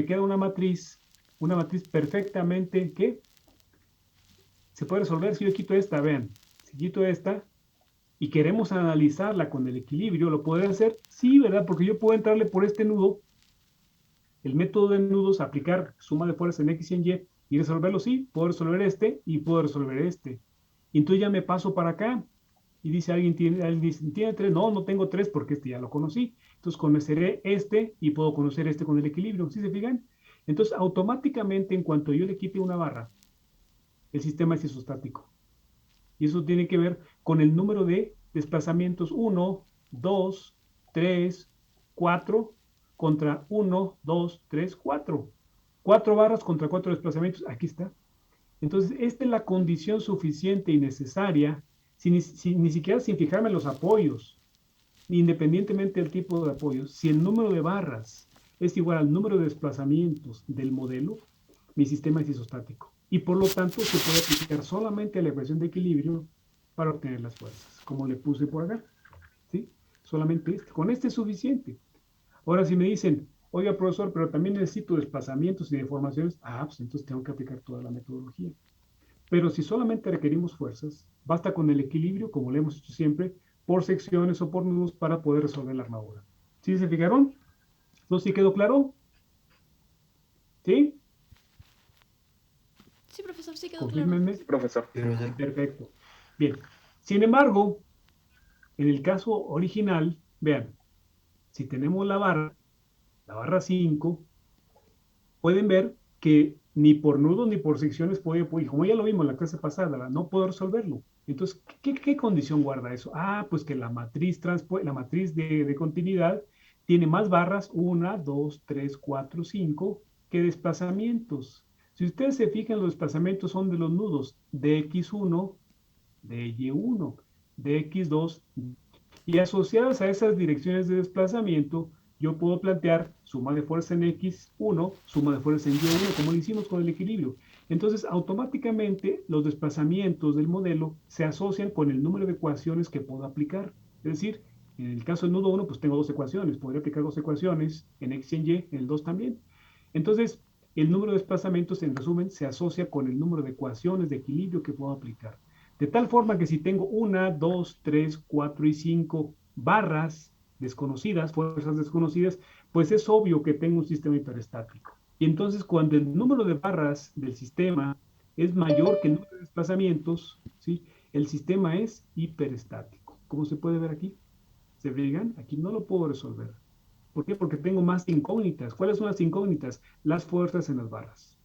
queda una matriz perfectamente que se puede resolver si yo quito esta, vean, si quito esta y queremos analizarla con el equilibrio, ¿lo puede hacer? Sí, ¿verdad? Porque yo puedo entrarle por este nudo, el método de nudos, aplicar suma de fuerzas en X y en Y resolverlo, sí, puedo resolver este y puedo resolver este. Y entonces ya me paso para acá y dice alguien dice, ¿tiene tres? No, no tengo tres porque este ya lo conocí. Entonces conoceré este y puedo conocer este con el equilibrio. ¿Sí se fijan? Entonces automáticamente en cuanto yo le quite una barra, el sistema es isostático. Y eso tiene que ver con el número de desplazamientos uno, 2, 3, 4 contra uno, 2, 3, 4. 4 barras contra 4 desplazamientos. Aquí está. Entonces, esta es la condición suficiente y necesaria, ni siquiera sin fijarme en los apoyos, independientemente del tipo de apoyos. Si el número de barras es igual al número de desplazamientos del modelo, mi sistema es isostático. Y por lo tanto, se puede aplicar solamente a la ecuación de equilibrio para obtener las fuerzas, como le puse por acá. ¿Sí? Solamente este. Con este es suficiente. Ahora, si me dicen, oiga, profesor, pero también necesito desplazamientos y deformaciones, pues entonces tengo que aplicar toda la metodología. Pero si solamente requerimos fuerzas, basta con el equilibrio, como lo hemos hecho siempre, por secciones o por nudos para poder resolver la armadura. ¿Sí se fijaron? ¿No? ¿Sí quedó claro? ¿Sí? Sí, profesor, sí quedó claro. Confírmenme. Sí, profesor. Sí, profesor. Perfecto. Bien. Sin embargo, en el caso original, vean, si tenemos la barra 5, pueden ver que ni por nudos ni por secciones y como ya lo vimos en la clase pasada, no puedo resolverlo. Entonces, ¿qué condición guarda eso? Pues que la matriz de continuidad tiene más barras, 1, 2, 3, 4, 5, que desplazamientos. Si ustedes se fijan, los desplazamientos son de los nudos de X1, de Y1, de X2, y asociadas a esas direcciones de desplazamiento, yo puedo plantear suma de fuerza en X1, suma de fuerza en Y1, como lo hicimos con el equilibrio. Entonces, automáticamente los desplazamientos del modelo se asocian con el número de ecuaciones que puedo aplicar. Es decir, en el caso del nudo 1, pues tengo dos ecuaciones. Podría aplicar dos ecuaciones en X y en Y, en el 2 también. Entonces, el número de desplazamientos, en resumen, se asocia con el número de ecuaciones de equilibrio que puedo aplicar. De tal forma que si tengo una, dos, tres, cuatro y cinco barras desconocidas, fuerzas desconocidas, pues es obvio que tengo un sistema hiperestático. Y entonces cuando el número de barras del sistema es mayor que el número de desplazamientos, ¿sí? El sistema es hiperestático. ¿Cómo se puede ver aquí? ¿Se fijan? Aquí no lo puedo resolver. ¿Por qué? Porque tengo más incógnitas. ¿Cuáles son las incógnitas? Las fuerzas en las barras.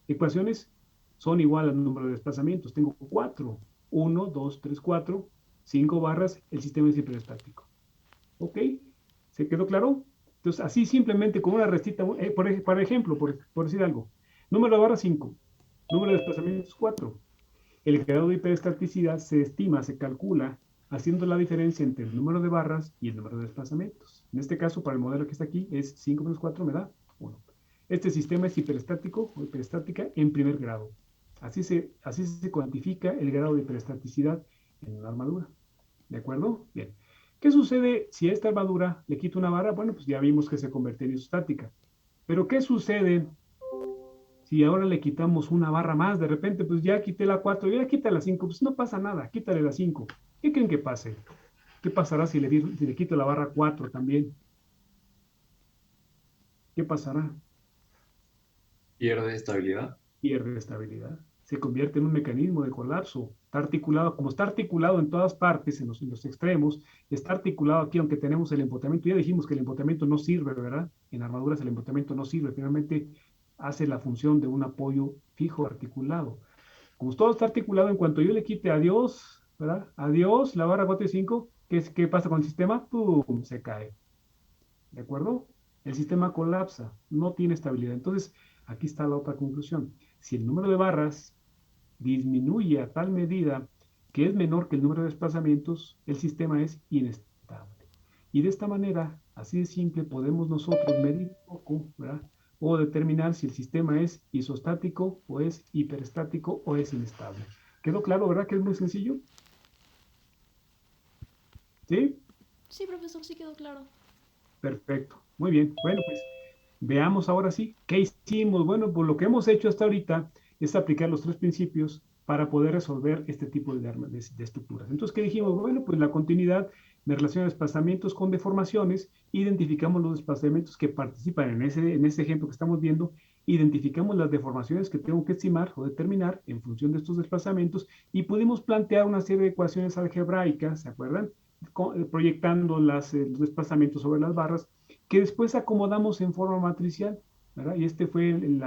Ecuaciones son igual al número de desplazamientos. Tengo cuatro. Uno, dos, tres, cuatro. Cinco barras. El sistema es hiperestático. ¿Ok? ¿Se quedó claro? Entonces, así simplemente con una restita, por ejemplo, por decir algo. Número de barras 5. Número de desplazamientos 4. El grado de hiperestaticidad se estima, se calcula, haciendo la diferencia entre el número de barras y el número de desplazamientos. En este caso, para el modelo que está aquí, es 5 menos 4 me da 1. Este sistema es hiperestático o hiperestática en primer grado. Así se cuantifica el grado de hiperestaticidad en una armadura. ¿De acuerdo? Bien. ¿Qué sucede si a esta armadura le quito una barra? Bueno, pues ya vimos que se convierte en isostática. Pero ¿qué sucede si ahora le quitamos una barra más? De repente, pues ya quité la 4, ya quita la 5, pues no pasa nada, quítale la 5. ¿Qué creen que pase? ¿Qué pasará si le quito la barra 4 también? ¿Qué pasará? Pierde estabilidad. Pierde estabilidad. Se convierte en un mecanismo de colapso. Está articulado, como está articulado en todas partes, en los extremos, está articulado aquí, aunque tenemos el empotamiento. Ya dijimos que el empotamiento no sirve, ¿verdad? En armaduras el empotamiento no sirve. Finalmente hace la función de un apoyo fijo articulado. Como todo está articulado, en cuanto yo le quite adiós, ¿verdad? Adiós, la barra 4 y 5, ¿qué pasa con el sistema? ¡Pum! Se cae. ¿De acuerdo? El sistema colapsa, no tiene estabilidad. Entonces, aquí está la otra conclusión. Si el número de barras disminuye a tal medida que es menor que el número de desplazamientos, el sistema es inestable. Y de esta manera, así de simple, podemos nosotros medir un poco, ¿verdad? O determinar si el sistema es isostático o es hiperestático o es inestable. ¿Quedó claro, verdad? Que es muy sencillo. ¿Sí? Sí, profesor, sí quedó claro. Perfecto. Muy bien. Bueno, pues Veamos ahora sí, ¿qué hicimos? Bueno, pues lo que hemos hecho hasta ahorita es aplicar los tres principios para poder resolver este tipo de estructuras. Entonces, ¿qué dijimos? Bueno, pues la continuidad me relaciona desplazamientos con deformaciones, identificamos los desplazamientos que participan en ese ejemplo que estamos viendo, identificamos las deformaciones que tengo que estimar o determinar en función de estos desplazamientos y pudimos plantear una serie de ecuaciones algebraicas, ¿se acuerdan? Proyectando los desplazamientos sobre las barras que después acomodamos en forma matricial, ¿verdad? Y este fue el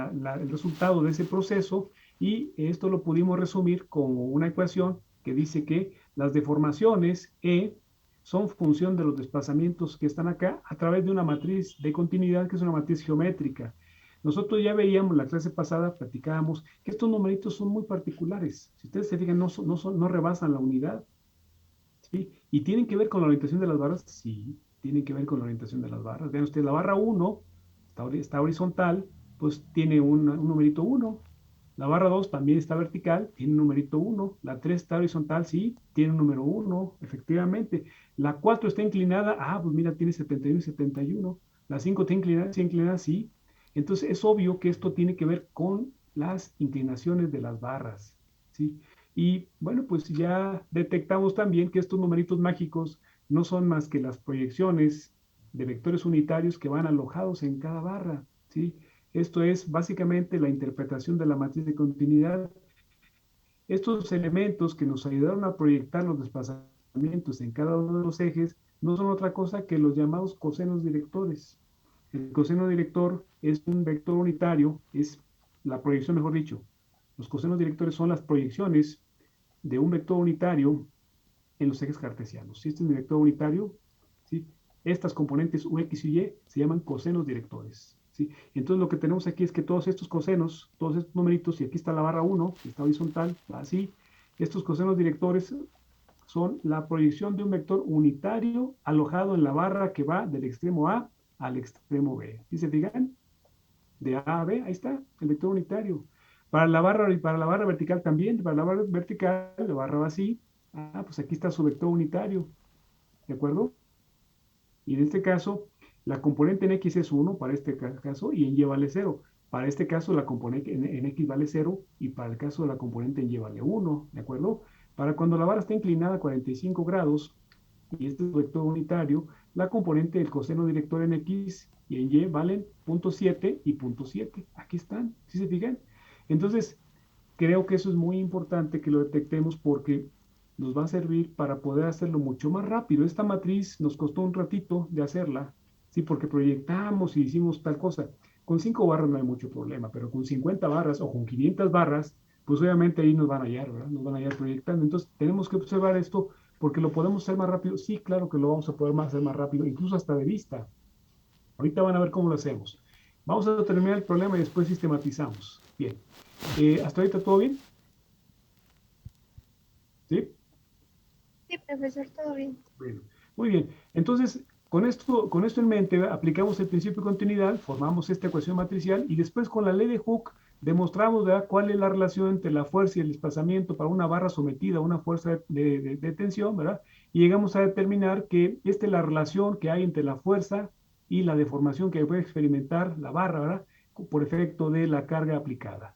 resultado de ese proceso y esto lo pudimos resumir como una ecuación que dice que las deformaciones E son función de los desplazamientos que están acá a través de una matriz de continuidad que es una matriz geométrica. Nosotros ya veíamos la clase pasada, platicábamos que estos numeritos son muy particulares. Si ustedes se fijan, no rebasan la unidad. ¿Sí? ¿Y tienen que ver con la orientación de las barras? Sí, tienen que ver con la orientación de las barras. Vean ustedes, la barra 1 está horizontal, pues tiene un numerito 1. La barra 2 también está vertical, tiene un numerito 1. La 3 está horizontal, sí, tiene un número 1, efectivamente. La 4 está inclinada, pues mira, tiene 71 y 71. La 5 está inclinada, sí. Entonces es obvio que esto tiene que ver con las inclinaciones de las barras, ¿sí? Y bueno, pues ya detectamos también que estos numeritos mágicos no son más que las proyecciones de vectores unitarios que van alojados en cada barra, ¿sí? Esto es básicamente la interpretación de la matriz de continuidad. Estos elementos que nos ayudaron a proyectar los desplazamientos en cada uno de los ejes no son otra cosa que los llamados cosenos directores. El coseno director es un vector unitario, es la proyección, mejor dicho. Los cosenos directores son las proyecciones de un vector unitario en los ejes cartesianos. Si este es mi vector unitario, ¿sí? Estas componentes u, x y y se llaman cosenos directores. ¿Sí? Entonces lo que tenemos aquí es que todos estos cosenos, todos estos numeritos, y aquí está la barra 1, que está horizontal, va así, estos cosenos directores son la proyección de un vector unitario alojado en la barra que va del extremo A al extremo B. ¿Sí se fijan? De A a B, ahí está, el vector unitario. Para la barra vertical también, para la barra vertical, la barra va así. Pues aquí está su vector unitario, ¿de acuerdo? Y en este caso, la componente en X es 1 para este caso y en Y vale 0. Para este caso, la componente en X vale 0 y para el caso de la componente en Y vale 1, ¿de acuerdo? Para cuando la barra está inclinada a 45 grados y este es vector unitario, la componente del coseno director en X y en Y valen 0.7 y 0.7. Aquí están, ¿sí se fijan? Entonces, creo que eso es muy importante que lo detectemos porque nos va a servir para poder hacerlo mucho más rápido. Esta matriz nos costó un ratito de hacerla, sí, porque proyectamos y hicimos tal cosa. Con 5 barras no hay mucho problema, pero con 50 barras o con 500 barras, pues obviamente ahí nos van a hallar, ¿verdad? Nos van a hallar proyectando. Entonces tenemos que observar esto porque lo podemos hacer más rápido. Sí, claro que lo vamos a poder hacer más rápido, incluso hasta de vista. Ahorita van a ver cómo lo hacemos. Vamos a terminar el problema y después sistematizamos. Bien. ¿Hasta ahorita todo bien? ¿Sí? Sí, profesor, todo bien. Bueno, muy bien. Entonces, con esto en mente, aplicamos el principio de continuidad, formamos esta ecuación matricial y después con la ley de Hooke demostramos, ¿verdad?, cuál es la relación entre la fuerza y el desplazamiento para una barra sometida a una fuerza de tensión, ¿verdad? Y llegamos a determinar que esta es la relación que hay entre la fuerza y la deformación que puede experimentar la barra, ¿verdad?, por efecto de la carga aplicada.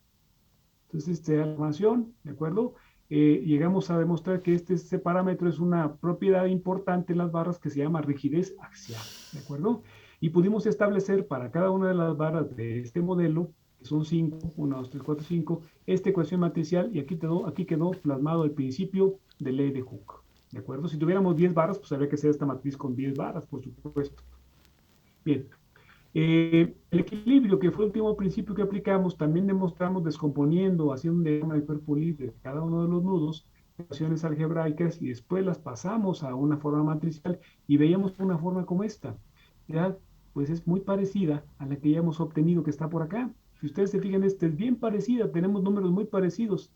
Entonces, esta información, ¿de acuerdo? Llegamos a demostrar que este parámetro es una propiedad importante en las barras que se llama rigidez axial, ¿de acuerdo? Y pudimos establecer para cada una de las barras de este modelo, que son 5, 1, 2, 3, 4, 5, esta ecuación matricial y aquí quedó plasmado el principio de ley de Hooke, ¿de acuerdo? Si tuviéramos 10 barras, pues habría que hacer esta matriz con 10 barras, por supuesto. Bien, el equilibrio, que fue el último principio que aplicamos, también demostramos descomponiendo, haciendo un diagrama de cuerpo libre de cada uno de los nudos, ecuaciones algebraicas, y después las pasamos a una forma matricial y veíamos una forma como esta. ¿Ya? Pues es muy parecida a la que ya hemos obtenido que está por acá. Si ustedes se fijan, esta es bien parecida, tenemos números muy parecidos.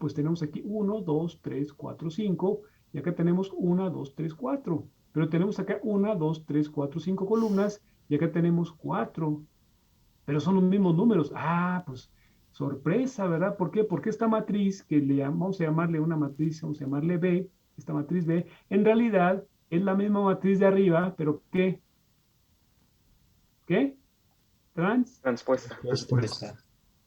Pues tenemos aquí 1, 2, 3, 4, 5, y acá tenemos 1, 2, 3, 4. Pero tenemos acá 1, 2, 3, 4, 5 columnas, y acá tenemos 4, pero son los mismos números. Pues sorpresa, ¿verdad? ¿Por qué? Porque esta matriz, que vamos a llamarle una matriz, vamos a llamarle B, esta matriz B, en realidad es la misma matriz de arriba, pero ¿qué? ¿Qué? Transpuesta. Respuesta.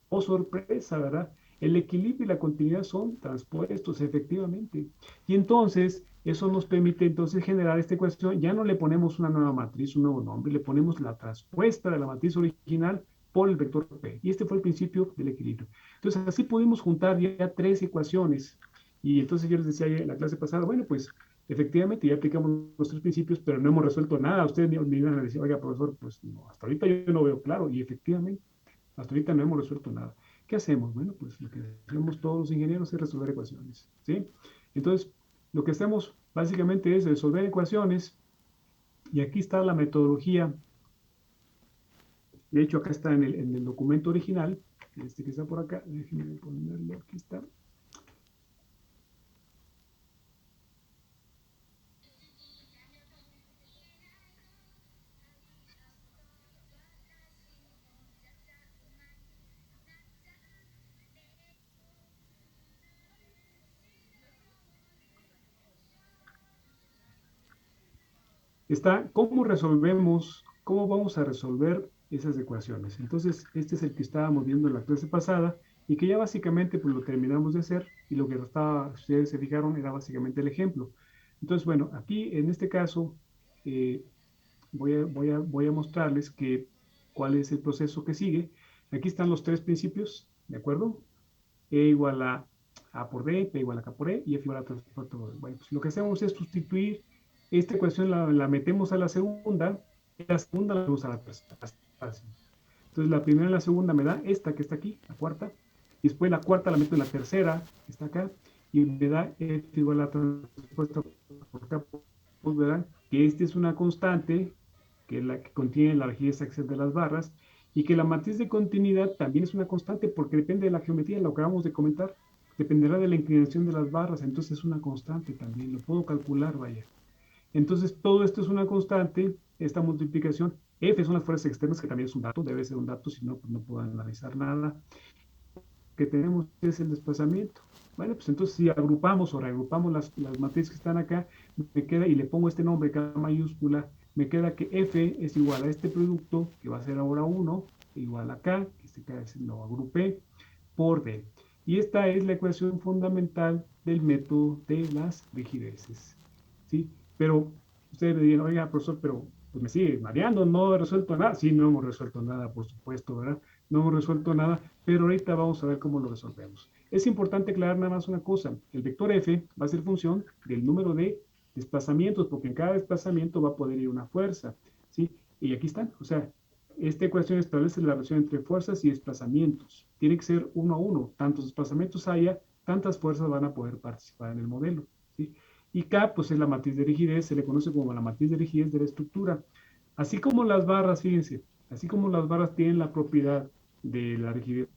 Oh, sorpresa, ¿verdad? El equilibrio y la continuidad son transpuestos, efectivamente. Y entonces, eso nos permite entonces generar esta ecuación. Ya no le ponemos una nueva matriz, un nuevo nombre, le ponemos la transpuesta de la matriz original por el vector P. Y este fue el principio del equilibrio. Entonces, así pudimos juntar ya tres ecuaciones. Y entonces yo les decía en la clase pasada, bueno, pues efectivamente ya aplicamos los tres principios, pero no hemos resuelto nada. Ustedes me iban a decir, oiga, profesor, pues no, hasta ahorita yo no veo claro. Y efectivamente, hasta ahorita no hemos resuelto nada. ¿Qué hacemos? Bueno, pues lo que hacemos todos los ingenieros es resolver ecuaciones, ¿sí? Entonces, lo que hacemos básicamente es resolver ecuaciones y aquí está la metodología. De hecho, acá está en el documento original, este que está por acá. Déjenme ponerlo, aquí está. Está cómo resolvemos, cómo vamos a resolver esas ecuaciones. Entonces, este es el que estábamos viendo en la clase pasada y que ya básicamente pues lo terminamos de hacer y lo que restaba, ustedes se fijaron, era básicamente el ejemplo. Entonces, bueno, aquí en este caso voy a mostrarles cuál es el proceso que sigue. Aquí están los tres principios, ¿de acuerdo? E igual a A por B, P igual a K por E y F igual a transporte por E. Bueno, pues lo que hacemos es sustituir esta ecuación, la metemos a la segunda, y la segunda la metemos a la tercera. Entonces la primera y la segunda me da esta que está aquí, la cuarta, y después la cuarta la meto en la tercera, que está acá, y me da F igual a transporte por K. Pues verán que esta es una constante, que es la que contiene la rigidez axial de las barras, y que la matriz de continuidad también es una constante porque depende de la geometría, lo acabamos de comentar, dependerá de la inclinación de las barras, entonces es una constante también, lo puedo calcular, vaya. Entonces todo esto es una constante, esta multiplicación, F son las fuerzas externas, que también es un dato, debe ser un dato, si no, pues no puedo analizar nada. Que tenemos es el desplazamiento. Bueno, pues entonces si agrupamos o reagrupamos las matrices que están acá, me queda, y le pongo este nombre, K mayúscula, me queda que F es igual a este producto, que va a ser ahora 1, igual a K, que este K lo agrupé, por D. Y esta es la ecuación fundamental del método de las rigideces, ¿sí? Pero ustedes me dirán, oiga, profesor, pero pues me sigue mareando, no he resuelto nada. Sí, no hemos resuelto nada, por supuesto, ¿verdad? No hemos resuelto nada, pero ahorita vamos a ver cómo lo resolvemos. Es importante aclarar nada más una cosa. El vector F va a ser función del número de desplazamientos, porque en cada desplazamiento va a poder ir una fuerza, ¿sí? Y aquí están, o sea, esta ecuación establece la relación entre fuerzas y desplazamientos. Tiene que ser uno a uno. Tantos desplazamientos haya, tantas fuerzas van a poder participar en el modelo, ¿sí? Y K, pues es la matriz de rigidez, se le conoce como la matriz de rigidez de la estructura. Así como las barras, fíjense, así como las barras tienen la propiedad de la rigidez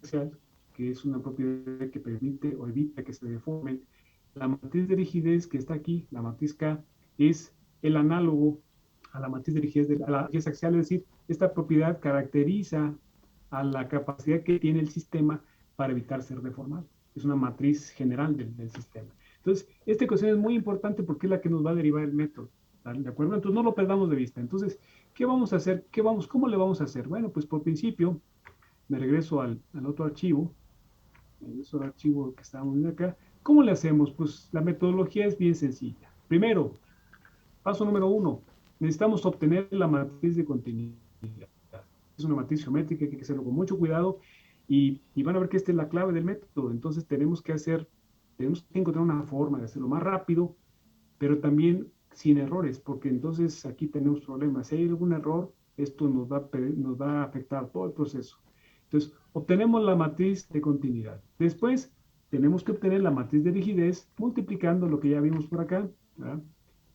axial, que es una propiedad que permite o evita que se deformen, la matriz de rigidez que está aquí, la matriz K, es el análogo a la matriz de rigidez, a la rigidez axial, es decir, esta propiedad caracteriza a la capacidad que tiene el sistema para evitar ser deformado. Es una matriz general del sistema. Entonces, esta ecuación es muy importante porque es la que nos va a derivar el método, ¿de acuerdo? Entonces, no lo perdamos de vista. Entonces, ¿qué vamos a hacer? ¿Cómo le vamos a hacer? Bueno, pues por principio, me regreso al otro archivo, al archivo que estábamos viendo acá. ¿Cómo le hacemos? Pues la metodología es bien sencilla. Primero, paso número 1, necesitamos obtener la matriz de continuidad. Es una matriz geométrica que hay que hacerlo con mucho cuidado y van a ver que esta es la clave del método. Entonces tenemos que encontrar una forma de hacerlo más rápido, pero también sin errores, porque entonces aquí tenemos problemas. Si hay algún error, esto nos va a afectar todo el proceso. Entonces, obtenemos la matriz de continuidad. Después, tenemos que obtener la matriz de rigidez multiplicando lo que ya vimos por acá, ¿verdad?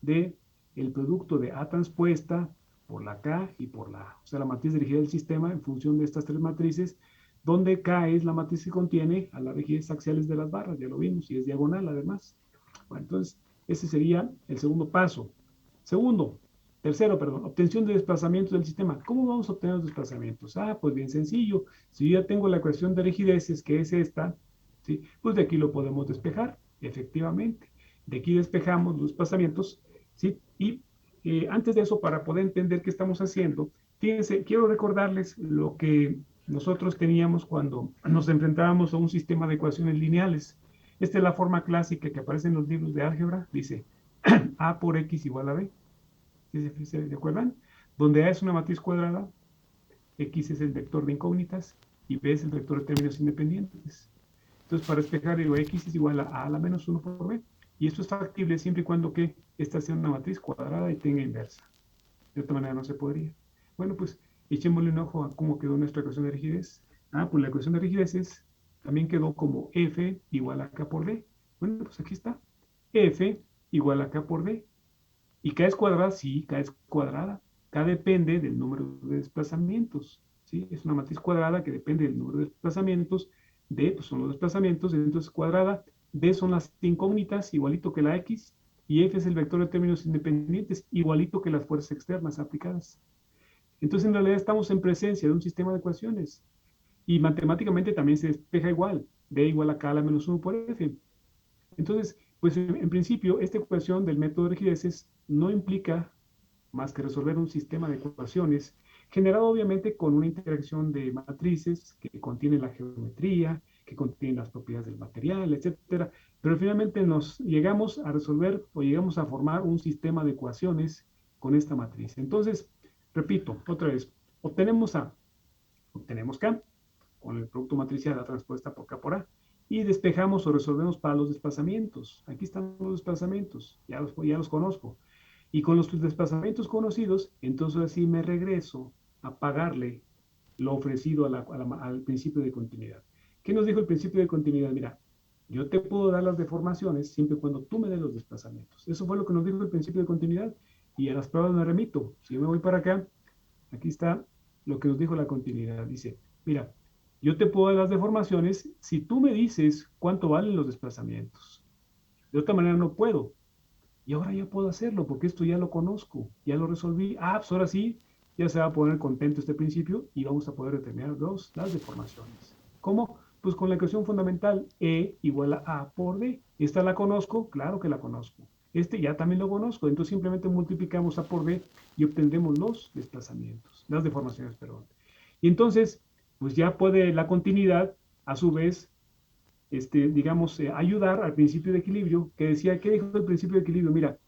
De el producto de A transpuesta por la K y por la A. O sea, la matriz de rigidez del sistema en función de estas tres matrices, donde K es la matriz que contiene a las rigidez axiales de las barras, ya lo vimos, y es diagonal además. Bueno, entonces, ese sería el segundo paso. Tercero, perdón, obtención de desplazamientos del sistema. ¿Cómo vamos a obtener los desplazamientos? Pues bien sencillo. Si yo ya tengo la ecuación de rigideces, que es esta, ¿sí? Pues de aquí lo podemos despejar, efectivamente. De aquí despejamos los desplazamientos, ¿sí? Y antes de eso, para poder entender qué estamos haciendo, Fíjense, quiero recordarles lo que nosotros teníamos cuando nos enfrentábamos a un sistema de ecuaciones lineales. Esta es la forma clásica que aparece en los libros de álgebra. Dice A por X igual a B. ¿Sí se acuerdan? Donde A es una matriz cuadrada, X es el vector de incógnitas y B es el vector de términos independientes. Entonces, para despejar, digo, X es igual a A a la menos 1 por B. Y esto es factible siempre y cuando que esta sea una matriz cuadrada y tenga inversa. De otra manera no se podría. Bueno, pues echémosle un ojo a cómo quedó nuestra ecuación de rigidez. Pues la ecuación de rigidez también quedó como F igual a K por D. Bueno, pues aquí está. F igual a K por D. ¿Y K es cuadrada? Sí, K es cuadrada. K depende del número de desplazamientos. ¿Sí? Es una matriz cuadrada que depende del número de desplazamientos. D pues son los desplazamientos, entonces cuadrada. D son las incógnitas, igualito que la X. Y F es el vector de términos independientes, igualito que las fuerzas externas aplicadas. Entonces, en realidad estamos en presencia de un sistema de ecuaciones. Y matemáticamente también se despeja igual. D igual a K a la menos 1 por F. Entonces, pues en principio, esta ecuación del método de rigideces no implica más que resolver un sistema de ecuaciones generado obviamente con una interacción de matrices que contienen la geometría, que contienen las propiedades del material, etcétera. Pero finalmente nos llegamos a resolver o llegamos a formar un sistema de ecuaciones con esta matriz. Entonces, repito, otra vez, obtenemos A, obtenemos K, con el producto matricial, la transpuesta por K por A, y despejamos o resolvemos para los desplazamientos. Aquí están los desplazamientos, ya los conozco. Y con los desplazamientos conocidos, entonces así me regreso a pagarle lo ofrecido al principio de continuidad. ¿Qué nos dijo el principio de continuidad? Mira, yo te puedo dar las deformaciones siempre y cuando tú me des los desplazamientos. Eso fue lo que nos dijo el principio de continuidad. Y a las pruebas me remito. Si yo me voy para acá, aquí está lo que nos dijo la continuidad. Dice, mira, yo te puedo dar las deformaciones si tú me dices cuánto valen los desplazamientos. De otra manera no puedo. Y ahora ya puedo hacerlo porque esto ya lo conozco, ya lo resolví. Pues ahora sí, ya se va a poner contento este principio y vamos a poder determinar las deformaciones. ¿Cómo? Pues con la ecuación fundamental E igual a A por D. ¿Esta la conozco? Claro que la conozco. Este ya también lo conozco. Entonces simplemente multiplicamos A por D y obtendremos los desplazamientos, las deformaciones, perdón. Y entonces, pues ya puede la continuidad, a su vez, digamos, ayudar al principio de equilibrio, que decía, ¿qué dijo el principio de equilibrio? Mira,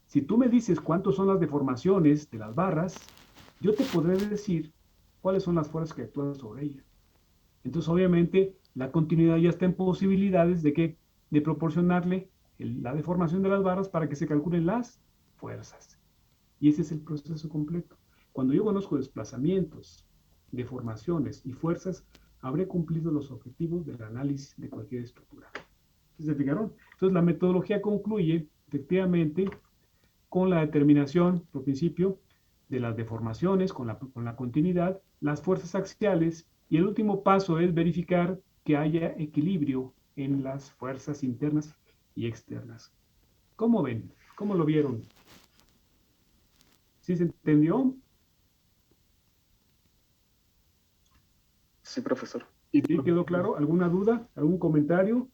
si tú me dices cuántos son las deformaciones de las barras, yo te podré decir cuáles son las fuerzas que actúan sobre ellas. Entonces, obviamente, la continuidad ya está en posibilidades de proporcionarle la deformación de las barras para que se calculen las fuerzas. Y ese es el proceso completo. Cuando yo conozco desplazamientos, deformaciones y fuerzas, habré cumplido los objetivos del análisis de cualquier estructura. ¿Se fijaron? Entonces la metodología concluye efectivamente con la determinación, por principio, de las deformaciones, con la continuidad, las fuerzas axiales, y el último paso es verificar que haya equilibrio en las fuerzas internas y externas. ¿Cómo ven? ¿Cómo lo vieron? ¿Sí se entendió? Sí, profesor. ¿Sí quedó claro? ¿Alguna duda? ¿Algún comentario?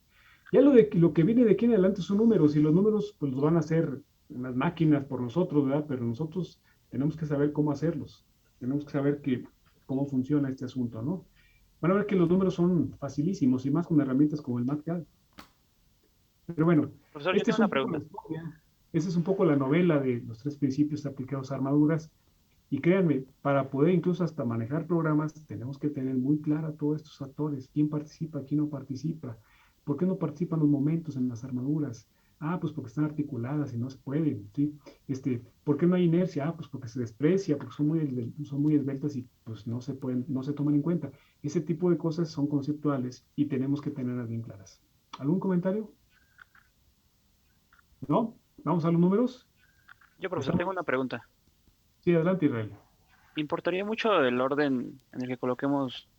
Ya lo que viene de aquí en adelante son números, y los números pues los van a hacer unas máquinas por nosotros, ¿verdad? Pero nosotros tenemos que saber cómo hacerlos. Tenemos que saber cómo funciona este asunto, ¿no? Van a ver que los números son facilísimos y más con herramientas como el MATCAD. Pero bueno, Profesor, yo tengo una pregunta. Esa es un poco la novela de los tres principios aplicados a armaduras. Y créanme, para poder incluso hasta manejar programas, tenemos que tener muy clara todos estos factores. ¿Quién participa, quién no participa? ¿Por qué no participan los momentos en las armaduras? Pues porque están articuladas y no se pueden, ¿sí? ¿Por qué no hay inercia? Pues porque se desprecia, porque son muy esbeltas y pues no se pueden, no se toman en cuenta. Ese tipo de cosas son conceptuales y tenemos que tenerlas bien claras. ¿Algún comentario? ¿No? ¿Vamos a los números? Yo, profesor, tengo una pregunta. Sí, adelante, Israel. ¿Importaría mucho el orden en el que coloquemos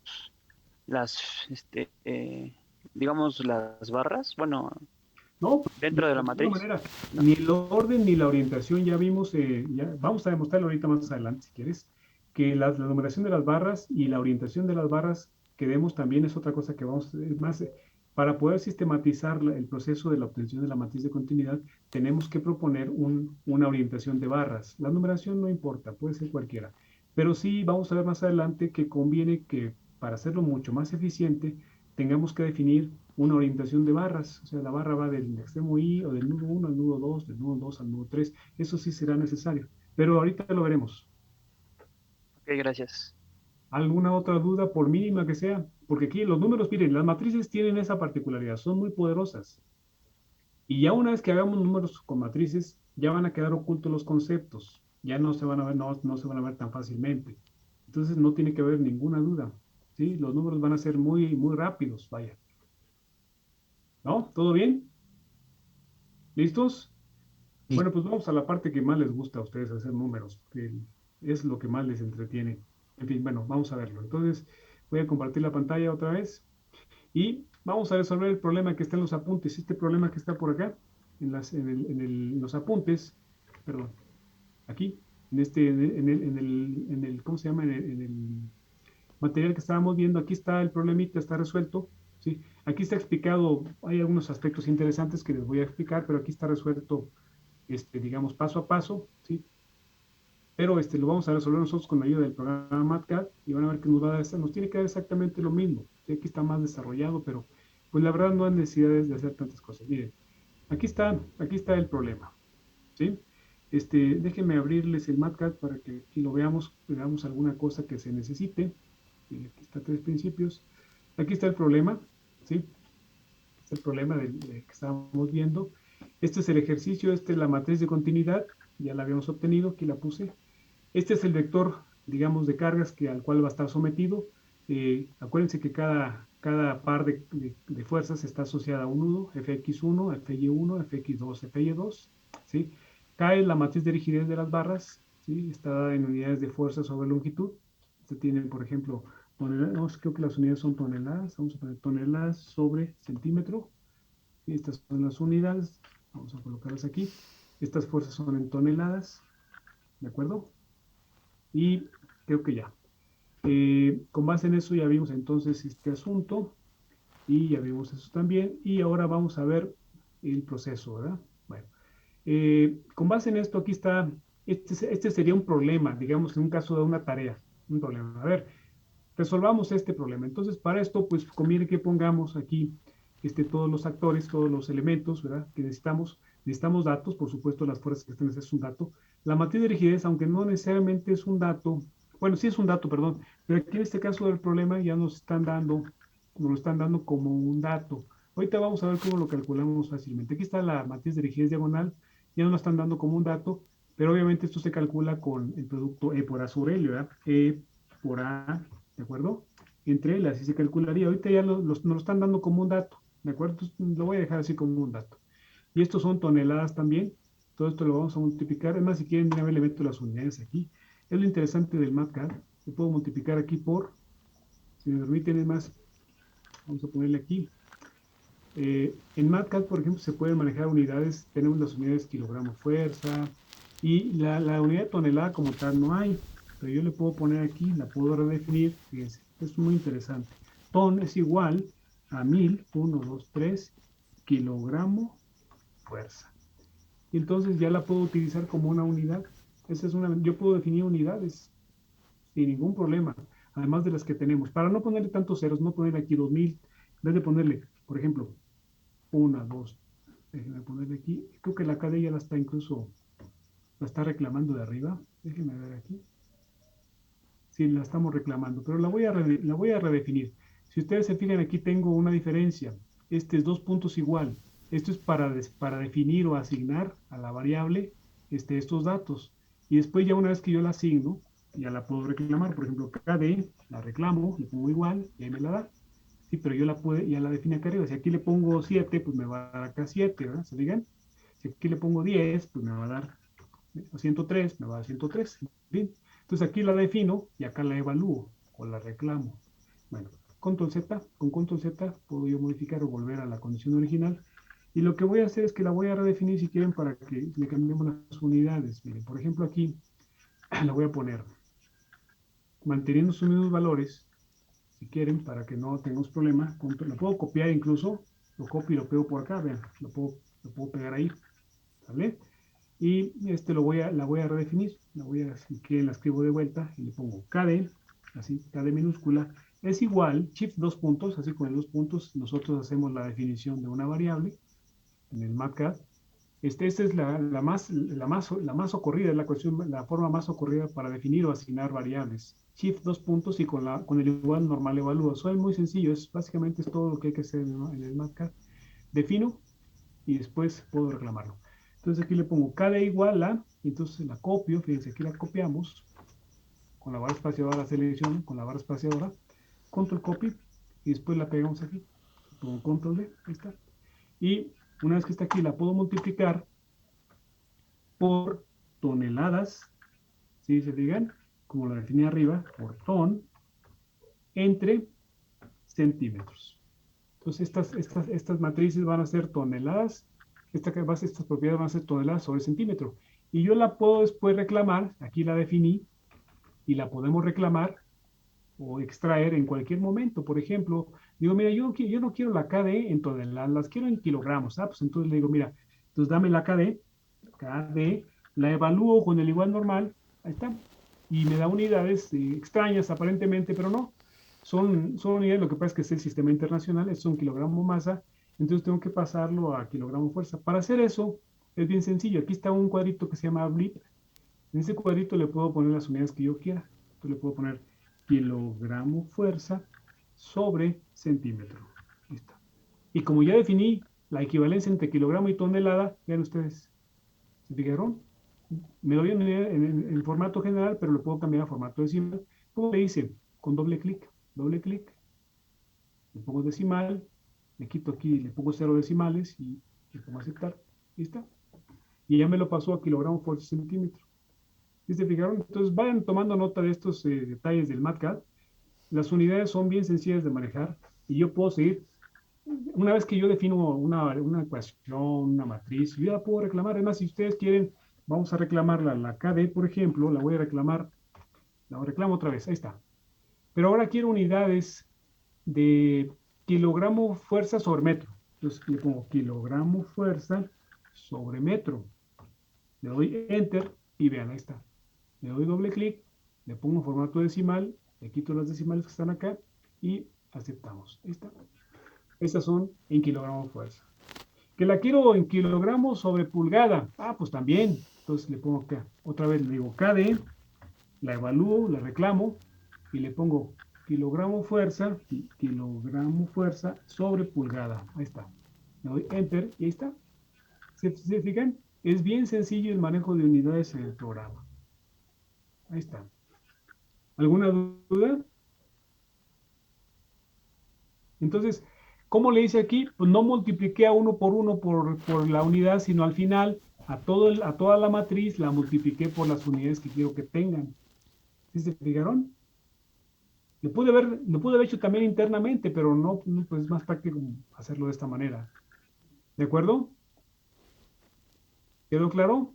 digamos, las barras? Bueno, No, dentro de la de alguna matriz. manera, ¿No? ni el orden ni la orientación ya vimos, vamos a demostrarlo ahorita más adelante, si quieres, que la numeración de las barras y la orientación de las barras que demos también es otra cosa que vamos a más. Para poder sistematizar el proceso de la obtención de la matriz de continuidad, tenemos que proponer una orientación de barras. La numeración no importa, puede ser cualquiera, Pero sí vamos a ver más adelante que conviene que para hacerlo mucho más eficiente tengamos que definir una orientación de barras. O sea, la barra va del extremo I o del nudo 1 al nudo 2, del nudo 2 al nudo 3. Eso sí será necesario. Pero ahorita lo veremos. Ok, gracias. ¿Alguna otra duda, por mínima que sea? Porque aquí los números, miren, las matrices tienen esa particularidad, son muy poderosas. Y ya una vez que hagamos números con matrices, ya van a quedar ocultos los conceptos. Ya no se van a ver, no se van a ver tan fácilmente. Entonces no tiene que haber ninguna duda. ¿Sí? Los números van a ser muy, muy rápidos, vaya. ¿No? ¿Todo bien? ¿Listos? Sí. Bueno, pues vamos a la parte que más les gusta a ustedes, hacer números, que es lo que más les entretiene. En fin, bueno, vamos a verlo. Entonces, voy a compartir la pantalla otra vez y vamos a resolver el problema que está en los apuntes. Este problema que está por acá, en los apuntes, perdón, aquí, ¿cómo se llama? En el material que estábamos viendo, aquí está el problemita, está resuelto, ¿sí? Aquí está explicado, hay algunos aspectos interesantes que les voy a explicar, pero aquí está resuelto, digamos, paso a paso, ¿sí? Pero lo vamos a resolver nosotros con la ayuda del programa MATCAD y van a ver que nos tiene que dar exactamente lo mismo. ¿Sí? Aquí está más desarrollado, pero pues la verdad no hay necesidad de hacer tantas cosas. Miren, aquí está el problema, ¿sí? Déjenme abrirles el MATCAD para que aquí lo veamos alguna cosa que se necesite. Y aquí está tres principios. Aquí está el problema, ¿sí? Es el problema que estábamos viendo. Este es el ejercicio, esta es la matriz de continuidad, ya la habíamos obtenido, aquí la puse. Este es el vector, digamos, de cargas al cual va a estar sometido. Acuérdense que cada par de fuerzas está asociada a un nudo, Fx1, Fy1, Fx2, Fy2, ¿sí? Cae la matriz de rigidez de las barras, ¿sí? Está dada en unidades de fuerza sobre longitud. Este tiene, por ejemplo, toneladas, creo que las unidades son toneladas, vamos a poner toneladas sobre centímetro. ¿Sí? Estas son las unidades, vamos a colocarlas aquí. Estas fuerzas son en toneladas, ¿de acuerdo? Y creo que ya. Con base en eso ya vimos entonces este asunto y ya vimos eso también. Y ahora vamos a ver el proceso, ¿verdad? Bueno, con base en esto aquí está, este sería un problema, digamos, en un caso de una tarea, un problema. A ver, resolvamos este problema. Entonces, para esto, pues conviene que pongamos aquí todos los actores, todos los elementos, ¿verdad? Que necesitamos. Necesitamos datos, por supuesto, las fuerzas que están es un dato. La matriz de rigidez, aunque no necesariamente es un dato, bueno, sí es un dato, perdón, pero aquí en este caso del problema ya nos lo están dando como un dato. Ahorita vamos a ver cómo lo calculamos fácilmente. Aquí está la matriz de rigidez diagonal, ya nos lo están dando como un dato, pero obviamente esto se calcula con el producto E por A sobre L, ¿verdad? E por A, ¿de acuerdo? Entre L, así se calcularía. Ahorita ya nos lo están dando como un dato, ¿de acuerdo? Entonces, lo voy a dejar así como un dato. Y estos son toneladas también. Todo esto lo vamos a multiplicar. Además, si quieren, ya le meto las unidades aquí. Es lo interesante del MATCAD. Lo puedo multiplicar aquí si me permiten, es más, vamos a ponerle aquí. En MATCAD, por ejemplo, se pueden manejar unidades. Tenemos las unidades kilogramo fuerza. Y la unidad de tonelada como tal no hay. Pero yo le puedo poner aquí, la puedo redefinir. Fíjense, es muy interesante. Ton es igual a 1000, 1, 2, 3, kilogramo fuerza. Y entonces ya la puedo utilizar como una unidad. Yo puedo definir unidades sin ningún problema, además de las que tenemos. Para no ponerle tantos ceros, no ponerle aquí 2000, en vez de ponerle, por ejemplo, 1, 2, déjenme ponerle aquí. Creo que la KD ya la está reclamando de arriba. Déjenme ver aquí. Sí, la estamos reclamando, pero la voy a redefinir. Si ustedes se fijan, aquí tengo una diferencia. Este es 2 puntos igual. Esto es para definir o asignar a la variable estos datos. Y después ya una vez que yo la asigno, ya la puedo reclamar. Por ejemplo, KD, la reclamo, le pongo igual y ahí me la da. Sí, pero ya la define acá arriba. Si aquí le pongo 7, pues me va a dar acá 7, ¿verdad? ¿Se fijan? Si aquí le pongo 10, pues me va a dar 103, me va a dar 103. Bien. Entonces aquí la defino y acá la evalúo o la reclamo. Bueno, con control Z puedo yo modificar o volver a la condición original. Y lo que voy a hacer es que la voy a redefinir si quieren para que le cambiemos las unidades. Miren, por ejemplo aquí la voy a poner manteniendo sus mismos valores, si quieren, para que no tengamos problema. Lo puedo copiar incluso, lo copio y lo pego por acá, vean, lo puedo pegar ahí, ¿vale? Y la voy a redefinir. Si quieren, la escribo de vuelta y le pongo KD, así, KD minúscula, es igual, shift 2 puntos, así con los 2 puntos, nosotros hacemos la definición de una variable en el matcat. Esta es la más socorrida, es la forma más socorrida para definir o asignar variables. Shift 2 puntos y con el igual normal evalúo. Eso es muy sencillo, básicamente es todo lo que hay que hacer en el matcat. Defino y después puedo reclamarlo. Entonces aquí le pongo KD igual a, entonces la copio, fíjense, aquí la copiamos, con la barra espaciadora la selecciono, con la barra espaciadora, control copy, y después la pegamos aquí, pongo control D, ahí está. Y una vez que está aquí, la puedo multiplicar por toneladas, ¿sí se fijan? Como lo definí arriba, por ton, entre centímetros. Entonces estas matrices van a ser toneladas, estas propiedades van a ser toneladas sobre centímetro. Y yo la puedo después reclamar, aquí la definí, y la podemos reclamar o extraer en cualquier momento. Por ejemplo, digo, mira, yo no quiero la KD en toneladas, las quiero en kilogramos. Pues entonces le digo, mira, entonces dame la KD, la evalúo con el igual normal, ahí está, y me da unidades extrañas aparentemente, pero no. Son unidades, lo que pasa es que es el sistema internacional, es un kilogramo masa, entonces tengo que pasarlo a kilogramo fuerza. Para hacer eso, es bien sencillo. Aquí está un cuadrito que se llama blip. En ese cuadrito le puedo poner las unidades que yo quiera. Entonces le puedo poner kilogramo fuerza sobre centímetro. Listo. Y como ya definí la equivalencia entre kilogramo y tonelada, vean ustedes, ¿se fijaron? Me doy en formato general, pero lo puedo cambiar a formato decimal. ¿Cómo le hice? Con doble clic, le pongo decimal, le quito aquí, le pongo 0 decimales y le pongo aceptar. ¿Listo? Y ya me lo pasó a kilogramo por centímetro. ¿Sí se fijaron? Entonces vayan tomando nota de estos detalles del MATCAD. Las unidades son bien sencillas de manejar y yo puedo seguir. Una vez que yo defino una ecuación, una matriz, yo ya puedo reclamar. Además, si ustedes quieren, vamos a reclamarla, la KD, por ejemplo, la reclamo otra vez, ahí está. Pero ahora quiero unidades de kilogramo fuerza sobre metro. Entonces le pongo kilogramo fuerza sobre metro. Le doy Enter y vean, ahí está. Le doy doble clic, le pongo formato decimal, le quito las decimales que están acá y aceptamos. Ahí está. Estas son en kilogramo fuerza. Que la quiero en kilogramos sobre pulgada. Pues también. Entonces le pongo acá. Otra vez le digo KD, la evalúo, la reclamo y le pongo kilogramo fuerza sobre pulgada. Ahí está. Le doy Enter y ahí está. ¿Se fijan? Es bien sencillo el manejo de unidades en el programa. Ahí está. ¿Alguna duda? Entonces, ¿cómo le hice aquí? Pues no multipliqué a uno por la unidad, sino al final a toda la matriz la multipliqué por las unidades que quiero que tengan. ¿Sí se fijaron? Lo pude haber hecho también internamente, pero no, pues es más práctico hacerlo de esta manera. ¿De acuerdo? ¿Quedó claro?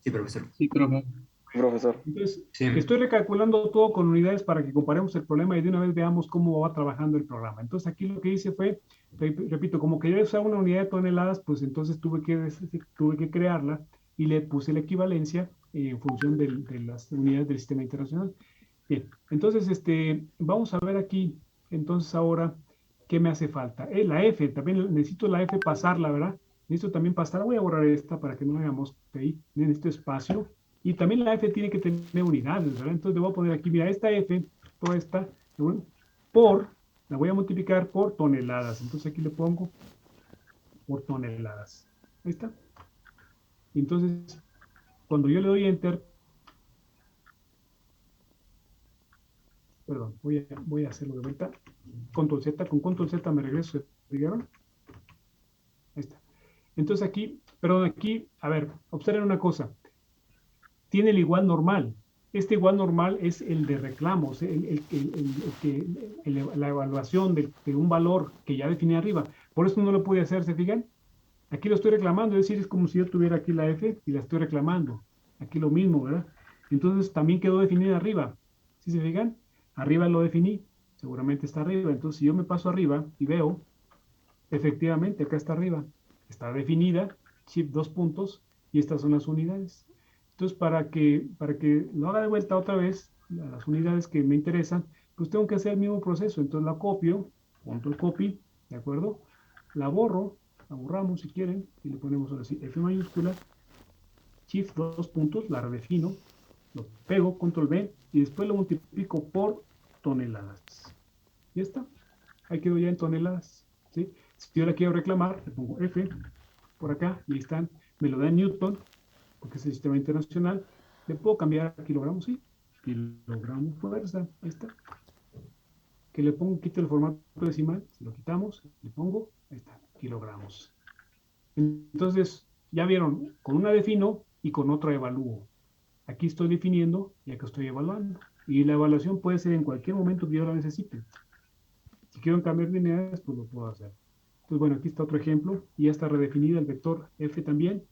Sí, profesor. Sí, profe. Profesor. Entonces, Sí. estoy recalculando todo con unidades para que comparemos el problema y de una vez veamos cómo va trabajando el programa. Entonces, aquí lo que hice fue, repito, como quería usar una unidad de toneladas, pues entonces tuve que crearla y le puse la equivalencia en función de las unidades del sistema internacional. Bien, entonces, vamos a ver aquí, entonces ahora, ¿qué me hace falta? La F, también necesito la F pasarla, ¿verdad? Necesito también pasarla. Voy a borrar esta para que no veamos ahí, necesito espacio. Y también la F tiene que tener unidades, ¿verdad? Entonces le voy a poner aquí, mira, esta F, toda esta, la voy a multiplicar por toneladas. Entonces aquí le pongo por toneladas. Ahí está. Entonces, cuando yo le doy Enter, perdón, voy a hacerlo de vuelta. Control Z, con Control Z me regreso, ¿vieron? Ahí está. Entonces aquí, perdón, aquí, a ver, observen una cosa. Tiene el igual normal. Este igual normal es el de reclamos, la evaluación de un valor que ya definí arriba. Por eso no lo pude hacer, ¿se fijan? Aquí lo estoy reclamando, es decir, es como si yo tuviera aquí la F y la estoy reclamando. Aquí lo mismo, ¿verdad? Entonces también quedó definida arriba. ¿Sí se fijan? Arriba lo definí, seguramente está arriba. Entonces si yo me paso arriba y veo, efectivamente acá está arriba. Está definida shift 2 puntos, y estas son las unidades. Entonces, para que lo haga de vuelta otra vez, las unidades que me interesan, pues tengo que hacer el mismo proceso. Entonces la copio, control copy, ¿de acuerdo? La borro, la borramos si quieren, y le ponemos ahora sí F mayúscula, shift 2 puntos, la redefino, lo pego, control V, y después lo multiplico por toneladas. Ya está. Ahí quedó ya en toneladas. ¿Sí? Si yo la quiero reclamar, le pongo F por acá, y ahí están, me lo da en Newton, porque es el sistema internacional. Le puedo cambiar a kilogramos, sí. Kilogramo fuerza, ahí está. Que le pongo, quito el formato decimal, si lo quitamos, le pongo, ahí está, kilogramos. Entonces, ya vieron, con una defino y con otra evalúo. Aquí estoy definiendo y acá estoy evaluando. Y la evaluación puede ser en cualquier momento que yo la necesite. Si quiero cambiar de unidades, pues lo puedo hacer. Entonces, bueno, aquí está otro ejemplo. Y ya está redefinida el vector F también.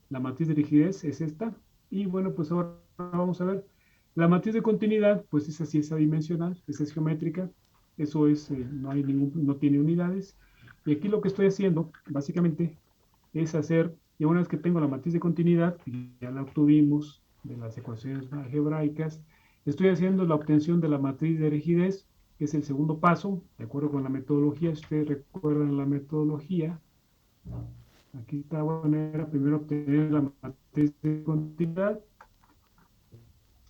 La matriz de rigidez es esta. Y bueno, pues ahora vamos a ver. La matriz de continuidad, pues esa sí es adimensional, esa es geométrica. Eso es, no tiene unidades. Y aquí lo que estoy haciendo, básicamente, es hacer, y una vez que tengo la matriz de continuidad, que ya la obtuvimos de las ecuaciones algebraicas, estoy haciendo la obtención de la matriz de rigidez, que es el segundo paso, de acuerdo con la metodología. Si ustedes recuerdan la metodología, aquí está, bueno, era primero obtener la matriz de continuidad,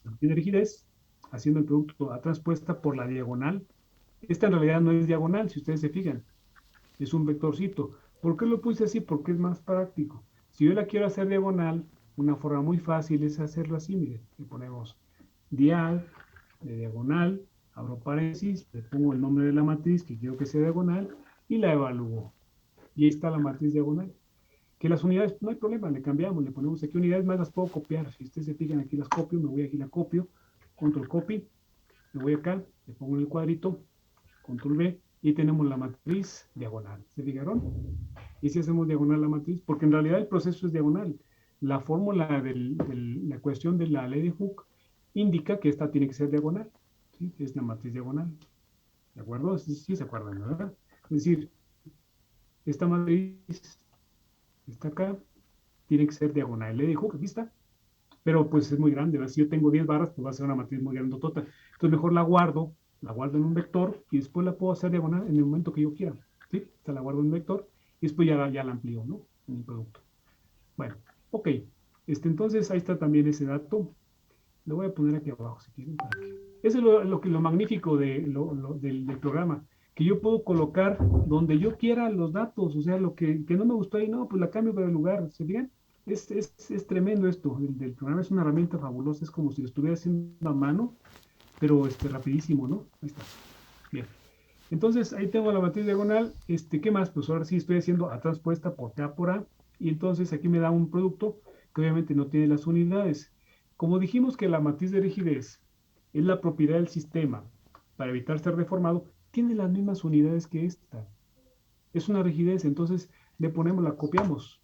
la matriz de rigidez, haciendo el producto a transpuesta por la diagonal. Esta en realidad no es diagonal, si ustedes se fijan, es un vectorcito. ¿Por qué lo puse así? Porque es más práctico. Si yo la quiero hacer diagonal, una forma muy fácil es hacerlo así, miren, le ponemos dial, de diagonal, abro paréntesis, le pongo el nombre de la matriz que quiero que sea diagonal y la evalúo. Y ahí está la matriz diagonal. Que las unidades, no hay problema, le cambiamos, le ponemos aquí unidades, más las puedo copiar. Si ustedes se fijan, aquí las copio, me voy aquí, la copio, control copy, me voy acá, le pongo en el cuadrito, control V, y tenemos la matriz diagonal. ¿Se fijaron? Y si hacemos diagonal la matriz, porque en realidad el proceso es diagonal. La fórmula de la ecuación de la ley de Hooke indica que esta tiene que ser diagonal. ¿Sí? Es la matriz diagonal. ¿De acuerdo? Sí se acuerdan, ¿verdad? Es decir, esta matriz está acá, tiene que ser diagonal. Ley de Hooke, aquí está. Pero pues es muy grande, ¿verdad? Si yo tengo 10 barras, pues va a ser una matriz muy grandotota. Entonces mejor la guardo en un vector y después la puedo hacer diagonal en el momento que yo quiera. ¿Sí? Esta la guardo en un vector y después ya la amplío, ¿no? En el producto. Bueno, ok. Entonces ahí está también ese dato. Lo voy a poner aquí abajo si quieren. Eso es lo magnífico del programa, que yo puedo colocar donde yo quiera los datos. O sea, lo que no me gustó ahí, no, pues la cambio para el lugar. ¿Se fijan? Es tremendo esto. El programa es una herramienta fabulosa. Es como si lo estuviera haciendo a mano, pero rapidísimo, ¿no? Ahí está. Bien. Entonces, ahí tengo la matriz diagonal. ¿Qué más? Pues ahora sí estoy haciendo A transpuesta por T por A. Y entonces aquí me da un producto que obviamente no tiene las unidades. Como dijimos que la matriz de rigidez es la propiedad del sistema para evitar ser deformado, tiene las mismas unidades que esta. Es una rigidez, entonces le ponemos, la copiamos.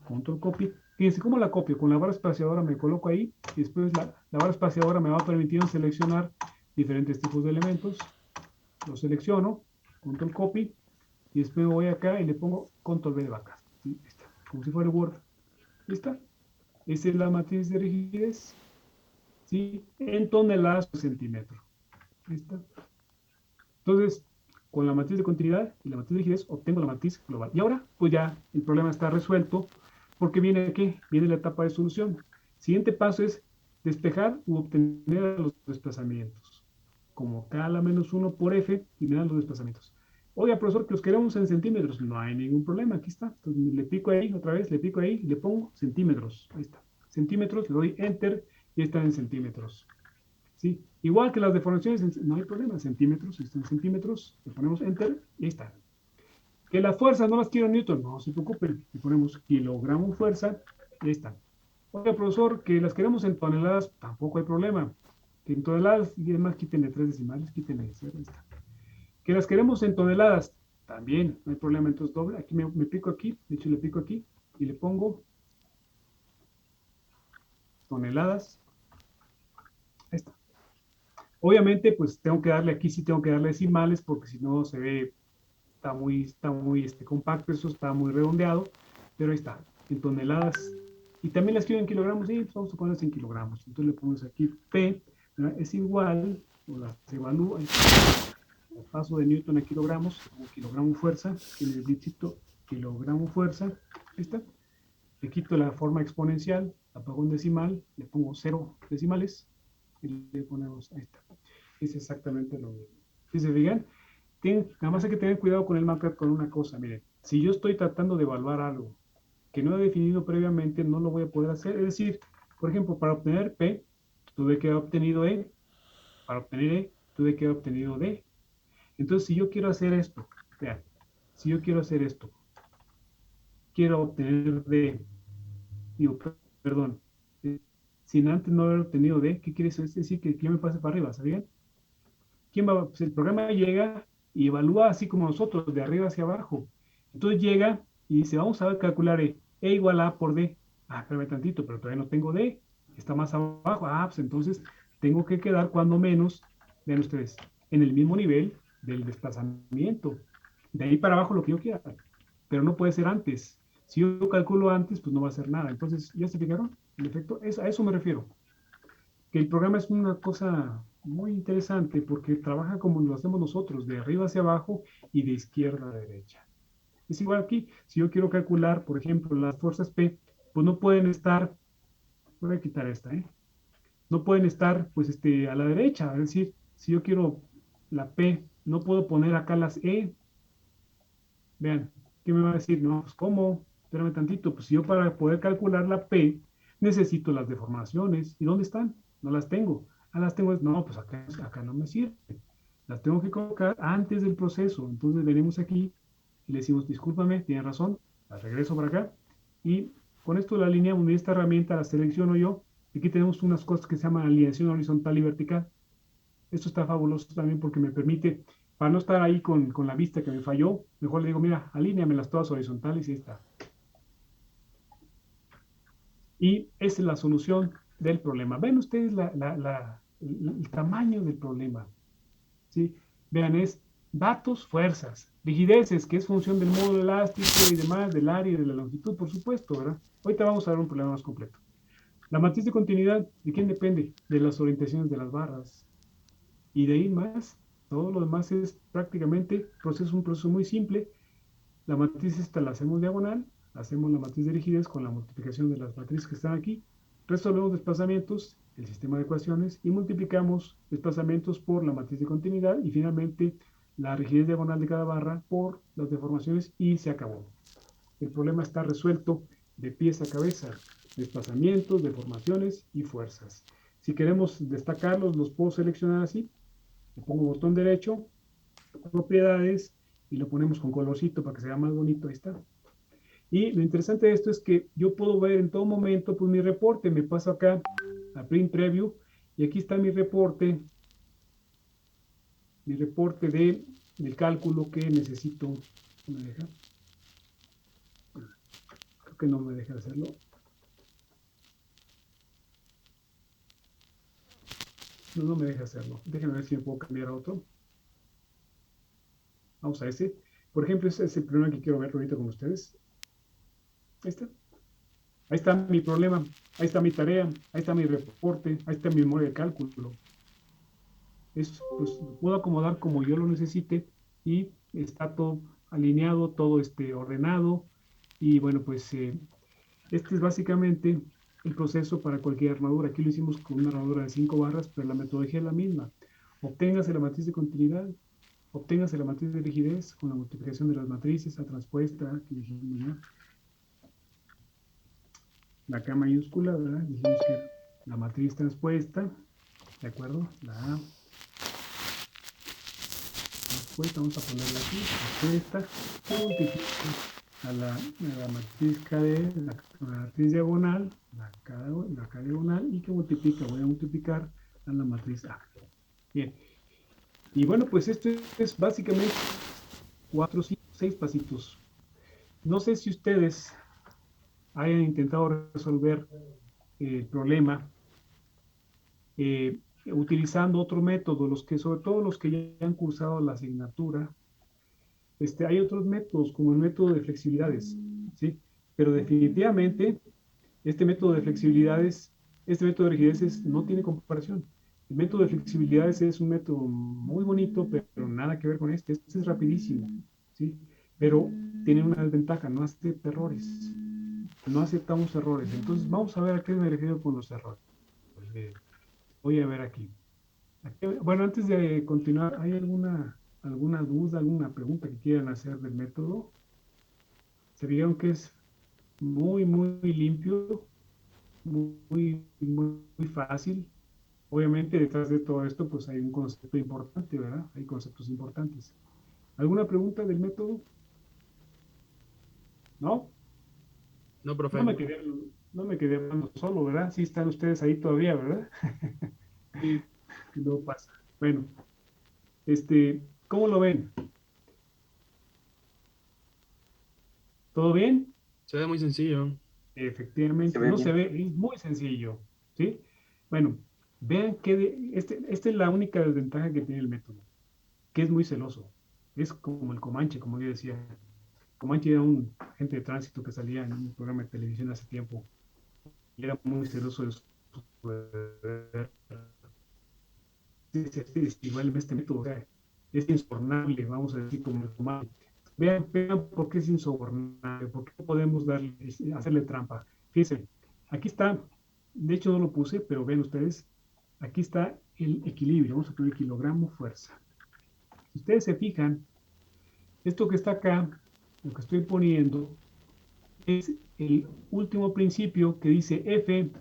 Control copy. Fíjense cómo la copio. Con la barra espaciadora me coloco ahí y después la barra espaciadora me va permitiendo seleccionar diferentes tipos de elementos. Lo selecciono, control copy, y después me voy acá y le pongo control V de vacas. ¿Sí? Está, como si fuera Word. ¿Lista? Esa es la matriz de rigidez. ¿Sí? En toneladas por centímetro. ¿Lista? Entonces, con la matriz de continuidad y la matriz de rigidez obtengo la matriz global. Y ahora, pues ya el problema está resuelto, porque viene aquí, viene la etapa de solución. Siguiente paso es despejar u obtener los desplazamientos. Como K a la menos 1 por F, y me dan los desplazamientos. Oiga, profesor, que los queremos en centímetros. No hay ningún problema, aquí está. Entonces le pico ahí, otra vez, le pico ahí, y le pongo centímetros. Ahí está. Centímetros, le doy Enter, y están en centímetros. ¿Sí? Igual que las deformaciones, no hay problema, centímetros, están en centímetros, le ponemos Enter, y ahí está. Que las fuerzas no las quiero en Newton, no se preocupen, le ponemos kilogramo fuerza, y ahí está. Oiga, profesor, que las queremos en toneladas, tampoco hay problema. Que en toneladas, y además quítenle 3 decimales, quítenle 0, ahí está. Que las queremos en toneladas, también, no hay problema, entonces doble, aquí me pico aquí, de hecho le pico aquí, y le pongo toneladas, ahí está. Obviamente, pues tengo que darle aquí, sí tengo que darle decimales, porque si no se ve, está muy compacto, eso está muy redondeado, pero ahí está. en toneladas. Y también la escribo en kilogramos, sí, pues vamos a ponerlas en kilogramos. Entonces le ponemos aquí P, ¿verdad? Es igual, o las evalúa, el paso de Newton a kilogramos, como kilogramo fuerza, que necesito kilogramo fuerza, ahí está. Le quito la forma exponencial, la pongo en decimal, le pongo 0 decimales, y le ponemos, ahí está. Es exactamente lo mismo. Si se fijan, nada más hay que tener cuidado con el MATLAB con una cosa, miren, si yo estoy tratando de evaluar algo que no he definido previamente, no lo voy a poder hacer. Es decir, por ejemplo, para obtener P, tuve que haber obtenido E, para obtener E, tuve que haber obtenido D. Entonces, si yo quiero hacer esto, vean, si yo quiero hacer esto, quiero obtener D, digo, perdón, sin antes no haber obtenido D, ¿qué quiere decir? Es decir, que yo me pase para arriba, ¿sabían? ¿Quién va? Pues el programa llega y evalúa así como nosotros, de arriba hacia abajo. Entonces llega y dice, vamos a calcular E igual a por D. Ah, espérame tantito, pero todavía no tengo D. Está más abajo. Ah, pues entonces tengo que quedar cuando menos, vean ustedes, en el mismo nivel del desplazamiento. De ahí para abajo lo que yo quiera. Pero no puede ser antes. Si yo calculo antes, pues no va a hacer nada. Entonces, ¿ya se fijaron? En efecto, a eso me refiero. Que el programa es una cosa muy interesante porque trabaja como lo hacemos nosotros, de arriba hacia abajo y de izquierda a derecha. Es igual aquí, si yo quiero calcular, por ejemplo, las fuerzas P, pues no pueden estar, voy a quitar esta, no pueden estar pues a la derecha, es decir, si yo quiero la P, no puedo poner acá las E, vean, ¿qué me va a decir? No, pues ¿cómo? Espérame tantito, pues yo para poder calcular la P, necesito las deformaciones, ¿y dónde están? No las tengo. Ah, las tengo, no, pues acá no me sirve. Las tengo que colocar antes del proceso. Entonces venimos aquí y le decimos, discúlpame, tiene razón, la regreso para acá. Y con esto la alineamos, y esta herramienta la selecciono yo. Aquí tenemos unas cosas que se llaman alineación horizontal y vertical. Esto está fabuloso también porque me permite, para no estar ahí con la vista que me falló, mejor le digo, mira, alíneamelas todas horizontales y ahí está. Y esa es la solución del problema. Ven ustedes el tamaño del problema. ¿Sí? Vean, es datos, fuerzas, rigideces, que es función del módulo elástico y demás, del área y de la longitud, por supuesto, ¿verdad? Ahorita vamos a ver un problema más completo. La matriz de continuidad, ¿de quién depende? De las orientaciones de las barras. Y de ahí más, todo lo demás es prácticamente un proceso muy simple. La matriz esta la hacemos diagonal, hacemos la matriz de rigidez con la multiplicación de las matrices que están aquí, resolvemos desplazamientos, el sistema de ecuaciones y multiplicamos desplazamientos por la matriz de continuidad y finalmente la rigidez diagonal de cada barra por las deformaciones y se acabó. El problema está resuelto de pies a cabeza, desplazamientos, deformaciones y fuerzas. Si queremos destacarlos, los puedo seleccionar así. Le pongo botón derecho, propiedades, y lo ponemos con colorcito para que sea más bonito. Ahí está. Y lo interesante de esto es que yo puedo ver en todo momento pues mi reporte. Me paso acá a Print Preview y aquí está mi reporte del cálculo que necesito. ¿Me deja? Creo que no me deja hacerlo. No me deja hacerlo. Déjenme ver si me puedo cambiar a otro. Vamos a ese. Por ejemplo, ese es el problema que quiero ver ahorita con ustedes. Ahí está. Ahí está mi problema, ahí está mi tarea, ahí está mi reporte, ahí está mi memoria de cálculo. Pues, lo puedo acomodar como yo lo necesite y está todo alineado, todo ordenado. Y bueno, pues este es básicamente el proceso para cualquier armadura. Aquí lo hicimos con una armadura de 5 barras, pero la metodología es la misma. Obténgase la matriz de continuidad, obténgase la matriz de rigidez con la multiplicación de las matrices, la transpuesta, que dijimos, ¿no? La K mayúscula, ¿verdad? Dijimos que la matriz transpuesta, ¿de acuerdo? La A transpuesta, vamos a ponerla aquí, transpuesta, multiplica a la matriz KD, la matriz diagonal, la K diagonal, y que multiplica, voy a multiplicar a la matriz A. Bien, y bueno, pues esto es básicamente 4, 5, 6 pasitos. No sé si ustedes hayan intentado resolver el problema utilizando otro método, sobre todo los que ya han cursado la asignatura. Hay otros métodos, como el método de flexibilidades, ¿sí? pero definitivamente este método de flexibilidades, este método de rigideces no tiene comparación. El método de flexibilidades es un método muy bonito, pero nada que ver con este. Este es rapidísimo, ¿sí? Pero tiene una desventaja, no acepta errores. No aceptamos errores. Entonces, vamos a ver a qué me refiero con los errores. Voy a ver aquí. Bueno, antes de continuar, ¿hay alguna duda, alguna pregunta que quieran hacer del método? Se vieron que es muy limpio, muy fácil. Obviamente, detrás de todo esto, pues hay un concepto importante, ¿verdad? Hay conceptos importantes. ¿Alguna pregunta del método? ¿No? No, profe. No me quedé hablando solo, ¿verdad? Sí están ustedes ahí todavía, ¿verdad? Sí, No pasa. Bueno, ¿cómo lo ven? ¿Todo bien? se ve muy sencillo. Efectivamente, Se ve no se bien. ve, es muy sencillo, ¿sí? Bueno, vean que esta es la única desventaja que tiene el método, que es muy celoso. Es como el Comanche, como yo decía. Comanche era un agente de tránsito que salía en un programa de televisión hace tiempo y era muy celoso de su poder. Es igual en este método, o sea, es insobornable, vamos a decir, como el Comanche. Vean por qué es insobornable, por qué no podemos hacerle trampa. Fíjense, aquí está, de hecho no lo puse, pero ven ustedes, aquí está el equilibrio, vamos a poner kilogramo fuerza. Si ustedes se fijan, esto que está acá, lo que estoy poniendo, es el último principio que dice F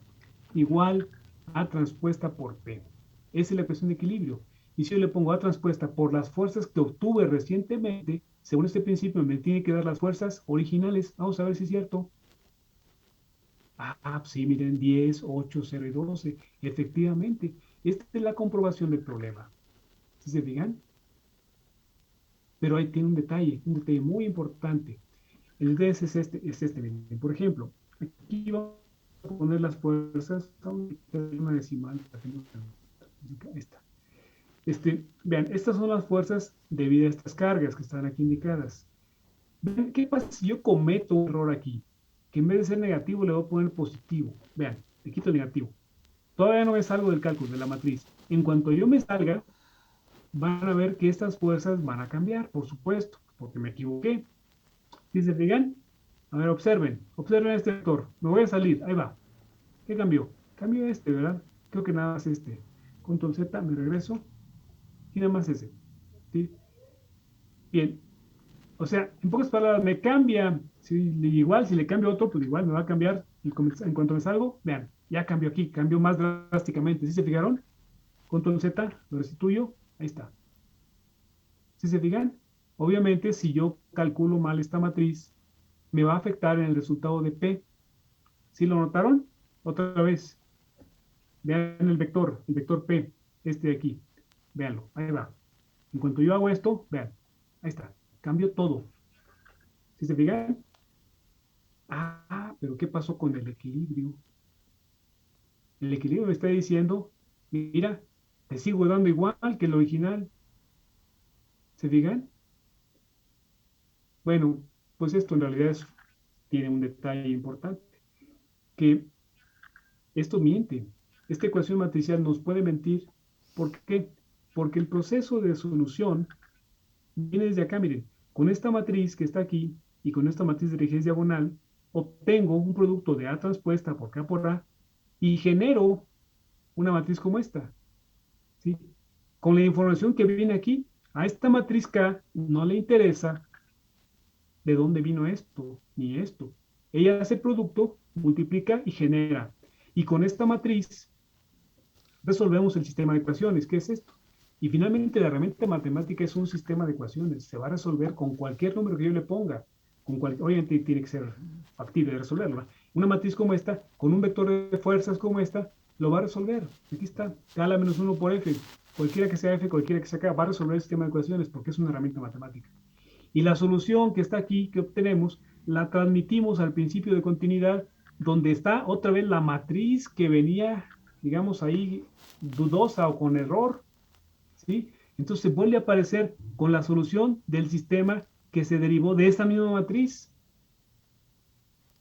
igual a transpuesta por P. Esa es la ecuación de equilibrio. Y si yo le pongo A transpuesta por las fuerzas que obtuve recientemente, según este principio me tiene que dar las fuerzas originales. Vamos a ver si es cierto. Sí, miren, 10, 8, 0 y 12. Efectivamente, esta es la comprobación del problema. ¿Sí se fijan? Pero ahí tiene un detalle muy importante. El detalle es este. Miren. Por ejemplo, aquí vamos a poner las fuerzas, vamos a quitar una decimal, esta. Vean, estas son las fuerzas debido a estas cargas que están aquí indicadas. Vean, ¿qué pasa si yo cometo un error aquí? Que en vez de ser negativo le voy a poner positivo. Vean, le quito el negativo. Todavía no me salgo del cálculo, de la matriz. En cuanto yo me salga, van a ver que estas fuerzas van a cambiar, por supuesto, porque me equivoqué. ¿Sí se fijan? A ver, observen este vector. Me voy a salir, ahí va. ¿Qué cambió? Cambió este, ¿verdad? Creo que nada más este. Control Z, me regreso. Y nada más ese. ¿Sí? Bien. O sea, en pocas palabras, me cambia. Igual, si le cambio otro, pues igual me va a cambiar. Y en cuanto me salgo, vean, ya cambió aquí, cambió más drásticamente. ¿Sí se fijaron? Control Z, lo restituyo. Ahí está. ¿Sí se fijan? Obviamente, si yo calculo mal esta matriz, me va a afectar en el resultado de P. ¿Sí lo notaron? Otra vez. Vean el vector P, este de aquí. Véanlo, ahí va. En cuanto yo hago esto, vean, ahí está. Cambio todo. ¿Sí se fijan? Pero ¿qué pasó con el equilibrio? El equilibrio me está diciendo, mira, te sigo dando igual que el original. ¿Se fijan? Bueno, pues esto en realidad tiene un detalle importante, que esto miente. Esta ecuación matricial nos puede mentir. ¿Por qué? Porque el proceso de solución viene desde acá, miren. Con esta matriz que está aquí y con esta matriz de rigidez diagonal, obtengo un producto de A transpuesta por K por A y genero una matriz como esta. ¿Sí? Con la información que viene aquí, a esta matriz K no le interesa de dónde vino esto ni esto. Ella hace producto, multiplica y genera. Y con esta matriz resolvemos el sistema de ecuaciones. ¿Qué es esto? Y finalmente la herramienta matemática es un sistema de ecuaciones. Se va a resolver con cualquier número que yo le ponga. Obviamente tiene que ser factible de resolverlo, ¿no? Una matriz como esta, con un vector de fuerzas como esta, lo va a resolver. Aquí está, K menos 1 por F. Cualquiera que sea F, cualquiera que sea K, va a resolver el sistema de ecuaciones porque es una herramienta matemática. Y la solución que está aquí, que obtenemos, la transmitimos al principio de continuidad, donde está otra vez la matriz que venía, digamos, ahí dudosa o con error, ¿sí? Entonces vuelve a aparecer con la solución del sistema que se derivó de esta misma matriz.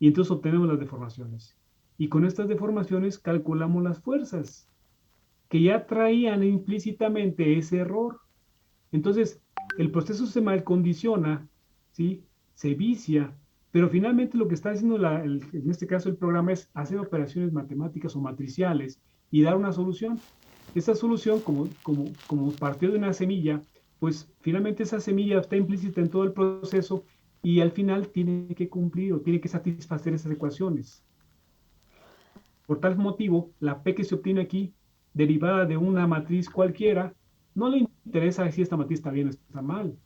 y entonces obtenemos las deformaciones. Y con estas deformaciones calculamos las fuerzas, que ya traían implícitamente ese error. Entonces, el proceso se malcondiciona, ¿sí? Se vicia, pero finalmente lo que está haciendo en este caso el programa es hacer operaciones matemáticas o matriciales y dar una solución. Esa solución, como partió de una semilla, pues finalmente esa semilla está implícita en todo el proceso y al final tiene que cumplir o tiene que satisfacer esas ecuaciones. Por tal motivo, la P que se obtiene aquí, derivada de una matriz cualquiera, no le interesa si esta matriz está bien o está mal.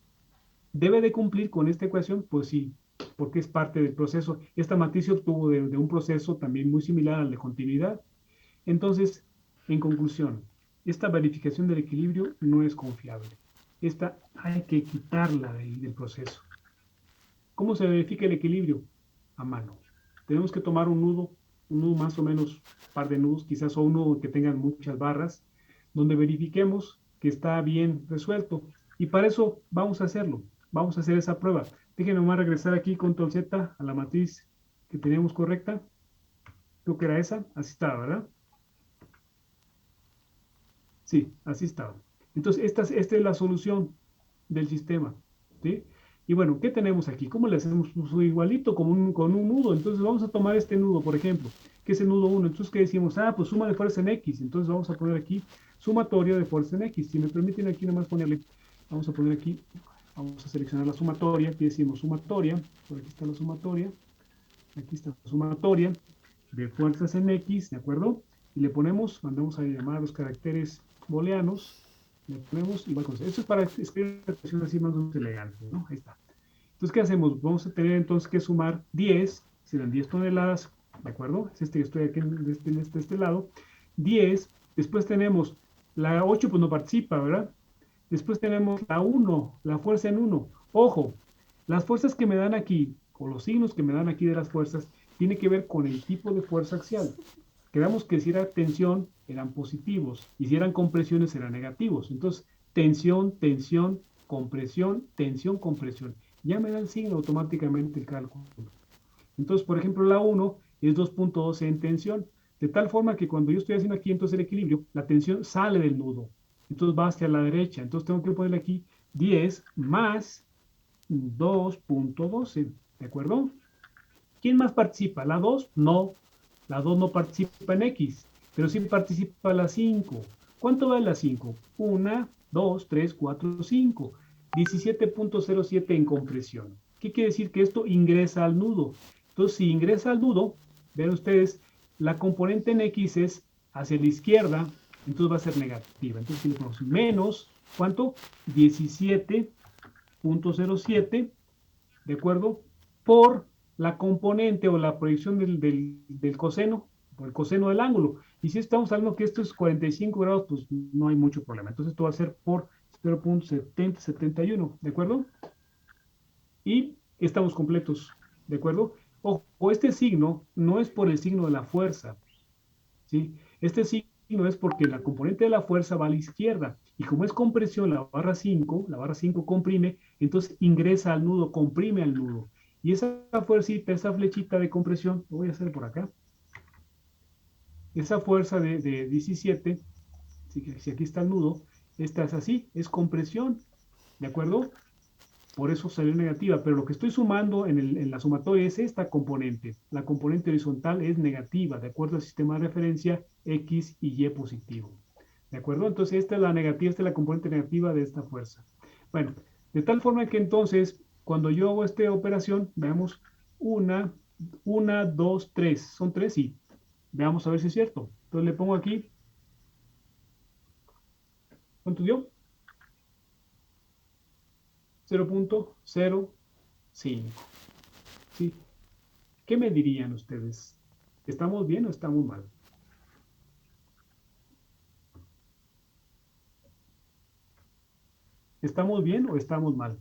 ¿Debe de cumplir con esta ecuación? Pues sí, porque es parte del proceso. Esta matriz se obtuvo de un proceso también muy similar al de continuidad. Entonces, en conclusión, esta verificación del equilibrio no es confiable. Esta hay que quitarla del proceso. ¿Cómo se verifica el equilibrio? A mano. Tenemos que tomar un nudo más o menos, un par de nudos, quizás o uno que tengan muchas barras, donde verifiquemos que está bien resuelto. Y para eso vamos a hacerlo. Vamos a hacer esa prueba. Déjenme más regresar aquí, control Z, a la matriz que tenemos correcta. Creo que era esa. Así está, ¿verdad? Sí, así está. Entonces, esta es la solución del sistema, ¿sí? Y bueno, ¿qué tenemos aquí? ¿Cómo le hacemos? Pues igualito con un nudo. Entonces vamos a tomar este nudo, por ejemplo, que es el nudo 1. Entonces, ¿qué decimos? Ah, pues suma de fuerza en X. Entonces vamos a poner aquí sumatoria de fuerza en X. Si me permiten aquí nomás ponerle, vamos a poner aquí, vamos a seleccionar la sumatoria. Aquí decimos sumatoria. Por aquí está la sumatoria. Aquí está la sumatoria de fuerzas en X, ¿de acuerdo? Y le ponemos, mandamos a llamar a los caracteres booleanos, le ponemos igual cosa. Esto es para escribir una expresión así más o menos elegante, ¿no? Ahí está. Entonces, ¿qué hacemos? Vamos a tener entonces que sumar 10, serán 10 toneladas, ¿de acuerdo? Es este que estoy aquí en este lado. 10, después tenemos la 8, pues no participa, ¿verdad? Después tenemos la 1, la fuerza en 1. Ojo, las fuerzas que me dan aquí, o los signos que me dan aquí de las fuerzas, tiene que ver con el tipo de fuerza axial. Quedamos que si era tensión, eran positivos, y si eran compresiones, eran negativos. Entonces, tensión, tensión, compresión, tensión, compresión. Ya me da el signo automáticamente el cálculo. Entonces, por ejemplo, la 1 es 2.12 en tensión, de tal forma que cuando yo estoy haciendo aquí entonces el equilibrio, la tensión sale del nudo. Entonces va hacia la derecha. Entonces tengo que ponerle aquí 10 más 2.12. ¿De acuerdo? ¿Quién más participa? ¿La 2? No. La 2 no participa en X, pero sí participa la 5. ¿Cuánto vale la 5? 1, 2, 3, 4, 5. 17.07 en compresión. ¿Qué quiere decir? Que esto ingresa al nudo. Entonces, si ingresa al nudo, vean ustedes, la componente en X es hacia la izquierda, entonces va a ser negativa. Entonces, si le ponemos menos, ¿cuánto? 17.07, ¿de acuerdo? Por la componente o la proyección del coseno, o el coseno del ángulo. Y si estamos hablando que esto es 45 grados, pues no hay mucho problema. Entonces esto va a ser por 0.7071, ¿de acuerdo? Y estamos completos, ¿de acuerdo? Ojo, este signo no es por el signo de la fuerza, ¿sí? Este signo es porque la componente de la fuerza va a la izquierda. Y como es compresión, la barra 5 comprime, entonces ingresa al nudo, comprime al nudo. Y esa fuercita, esa flechita de compresión, lo voy a hacer por acá. Esa fuerza de 17, si aquí está el nudo, esta es así, es compresión, ¿de acuerdo? Por eso salió negativa, pero lo que estoy sumando en la sumatoria es esta componente. La componente horizontal es negativa, de acuerdo al sistema de referencia X y Y positivo. ¿De acuerdo? Entonces esta es la negativa, esta es la componente negativa de esta fuerza. Bueno, de tal forma que entonces, cuando yo hago esta operación, veamos, 1, 2, 3. ¿Son 3? Sí. Veamos a ver si es cierto. Entonces le pongo aquí. ¿Cuánto dio? 0.05. ¿Sí? ¿Qué me dirían ustedes? ¿Estamos bien o estamos mal? ¿Estamos bien o estamos mal?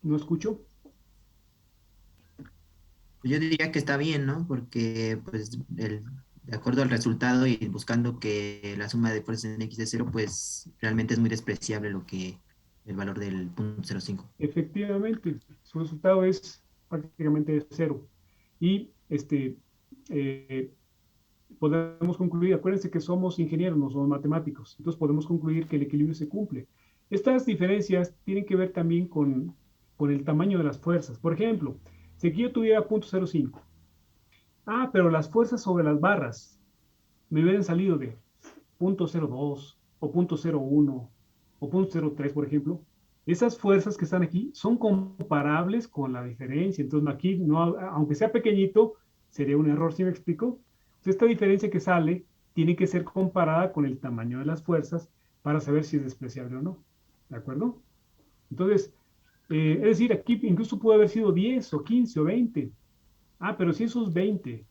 ¿No escucho? Yo diría que está bien, ¿no? Porque, pues, de acuerdo al resultado y buscando que la suma de fuerzas en X de cero, pues, realmente es muy despreciable el valor del punto 0,5. Efectivamente, su resultado es prácticamente cero. Y eh, podemos concluir, acuérdense que somos ingenieros, no somos matemáticos, entonces podemos concluir que el equilibrio se cumple. Estas diferencias tienen que ver también con el tamaño de las fuerzas. Por ejemplo, si aquí yo tuviera 0.05, pero las fuerzas sobre las barras me hubieran salido de 0.02 o 0.01 o 0.03, por ejemplo, esas fuerzas que están aquí son comparables con la diferencia. Entonces, aquí, no, aunque sea pequeñito, sería un error, ¿sí me explico? Entonces, esta diferencia que sale tiene que ser comparada con el tamaño de las fuerzas para saber si es despreciable o no. ¿De acuerdo? Entonces, es decir, aquí incluso puede haber sido 10 o 15 o 20. Pero si esos 20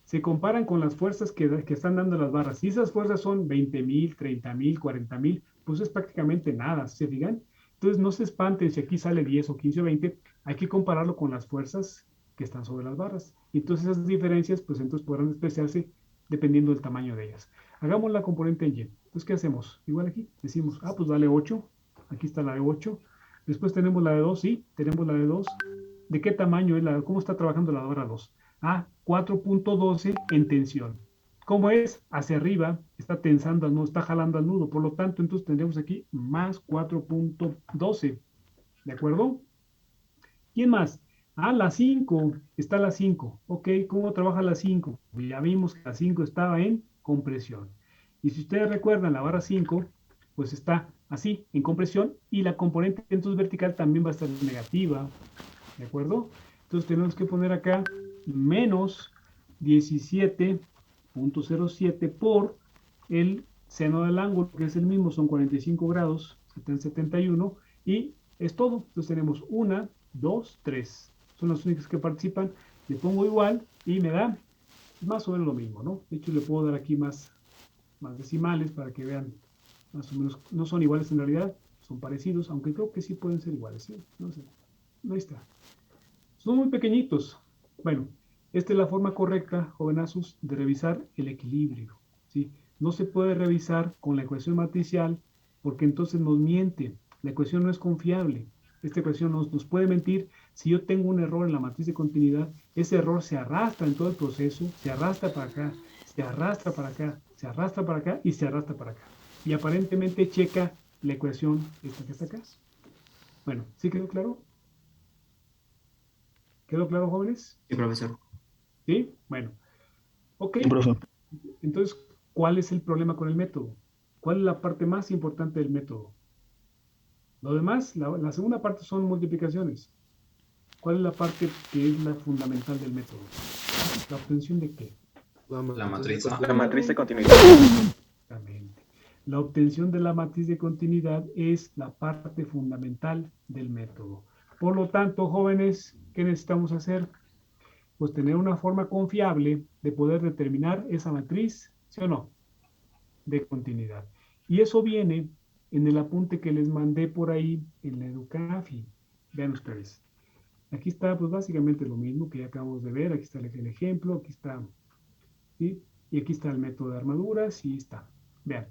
se comparan con las fuerzas que están dando las barras, si esas fuerzas son 20,000, 30,000, 40,000, pues es prácticamente nada, ¿se fijan? Entonces no se espanten si aquí sale 10 o 15 o 20, hay que compararlo con las fuerzas que están sobre las barras. Entonces esas diferencias, pues entonces podrán despreciarse dependiendo del tamaño de ellas. Hagamos la componente en Y. Entonces, ¿qué hacemos? Igual aquí, decimos, pues vale 8, aquí está la de 8. Después tenemos la de 2, sí, tenemos la de 2. ¿De qué tamaño es cómo está trabajando la barra 2? 4.12 en tensión. ¿Cómo es? Hacia arriba, está tensando al nudo, está jalando al nudo. Por lo tanto, entonces tendremos aquí más 4.12. ¿De acuerdo? ¿Quién más? La 5. Está la 5. Ok, ¿cómo trabaja la 5? Ya vimos que la 5 estaba en compresión. Y si ustedes recuerdan, la barra 5, pues está así, en compresión, y la componente entonces vertical también va a estar negativa. ¿De acuerdo? Entonces tenemos que poner acá menos 17.07 por el seno del ángulo, que es el mismo, son 45 grados, 71, y es todo. Entonces tenemos 1, 2, 3. Son las únicas que participan. Le pongo igual y me da más o menos lo mismo, ¿no? De hecho, le puedo dar aquí más decimales para que vean más o menos. No son iguales en realidad, son parecidos, aunque creo que sí pueden ser iguales, ¿sí? No sé. Ahí está. Son muy pequeñitos. Bueno, esta es la forma correcta, jovenazos, de revisar el equilibrio, ¿sí? No se puede revisar con la ecuación matricial porque entonces nos miente. La ecuación no es confiable. Esta ecuación nos puede mentir. Si yo tengo un error en la matriz de continuidad, ese error se arrastra en todo el proceso, se arrastra para acá, se arrastra para acá, se arrastra para acá y se arrastra para acá. Y aparentemente checa la ecuación esta que está acá. Bueno, ¿sí quedó claro? ¿Quedó claro, jóvenes? Sí, profesor. ¿Sí? Bueno, ok. Sí, profe. Entonces, ¿cuál es el problema con el método? ¿Cuál es la parte más importante del método? Lo demás, la segunda parte son multiplicaciones. ¿Cuál es la parte que es la fundamental del método? ¿La obtención de qué? La matriz A. La matriz de continuidad. Exactamente. La obtención de la matriz de continuidad es la parte fundamental del método. Por lo tanto, jóvenes, ¿qué necesitamos hacer? Pues tener una forma confiable de poder determinar esa matriz, ¿sí o no?, de continuidad. Y eso viene en el apunte que les mandé por ahí en la Educafi. Vean ustedes. Aquí está, pues básicamente lo mismo que ya acabamos de ver. Aquí está el ejemplo, aquí está, ¿sí? Y aquí está el método de armaduras y está. Vean.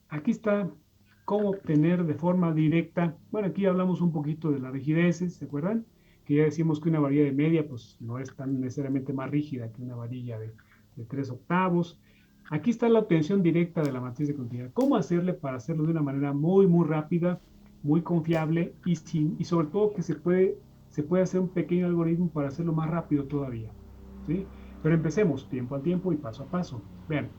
Aquí está cómo obtener de forma directa. Bueno, aquí hablamos un poquito de las rigideces, ¿se acuerdan? Que ya decimos que una varilla de media, pues no es tan necesariamente más rígida que una varilla de 3/8. Aquí está la obtención directa de la matriz de continuidad. ¿Cómo hacerle para hacerlo de una manera muy, muy rápida, muy confiable y sobre todo que se puede hacer un pequeño algoritmo para hacerlo más rápido todavía, ¿sí? Pero empecemos tiempo a tiempo y paso a paso. Vean.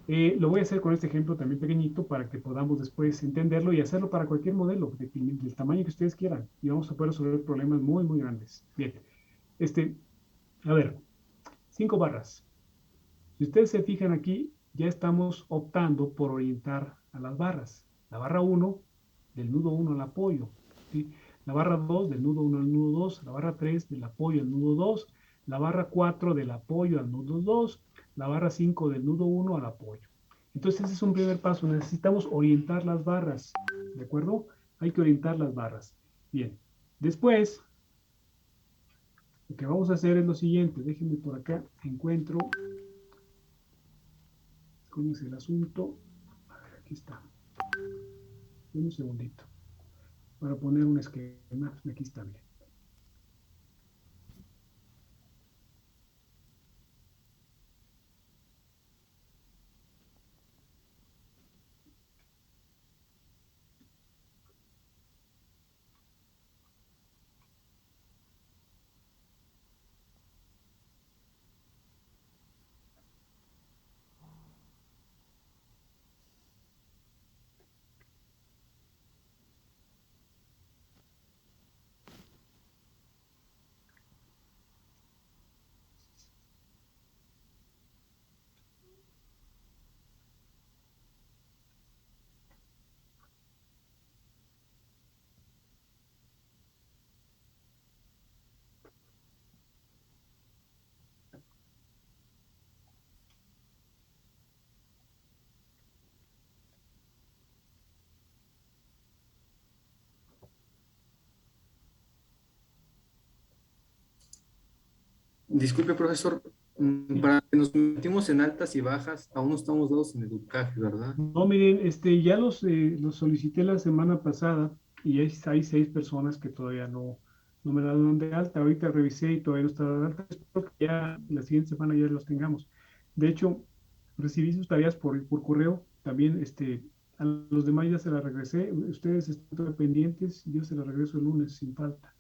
Lo voy a hacer con este ejemplo también pequeñito para que podamos después entenderlo y hacerlo para cualquier modelo del tamaño que ustedes quieran. Y vamos a poder resolver problemas muy, muy grandes. Bien. A ver, 5 barras. Si ustedes se fijan aquí, ya estamos optando por orientar a las barras. La barra 1, del nudo 1 al apoyo, ¿sí? La barra 2, del nudo 1 al nudo 2. La barra 3, del apoyo al nudo 2. La barra 4, del apoyo al nudo 2. La barra 5, del nudo 1 al apoyo. Entonces ese es un primer paso. Necesitamos orientar las barras, ¿de acuerdo? Hay que orientar las barras. Bien. Después, lo que vamos a hacer es lo siguiente. Déjenme por acá, encuentro. ¿Cómo es el asunto? A ver, aquí está. Deme un segundito para poner un esquema. Aquí está bien. Disculpe, profesor, para que nos metimos en altas y bajas, aún no estamos dados en educaje, ¿verdad? No, miren, ya los solicité la semana pasada y hay 6 personas que todavía no me la dan de alta. Ahorita revisé y todavía no está de alta. Espero que ya la siguiente semana ya los tengamos. De hecho, recibí sus tareas por correo. También a los demás ya se las regresé. Ustedes están pendientes. Yo se las regreso el lunes sin falta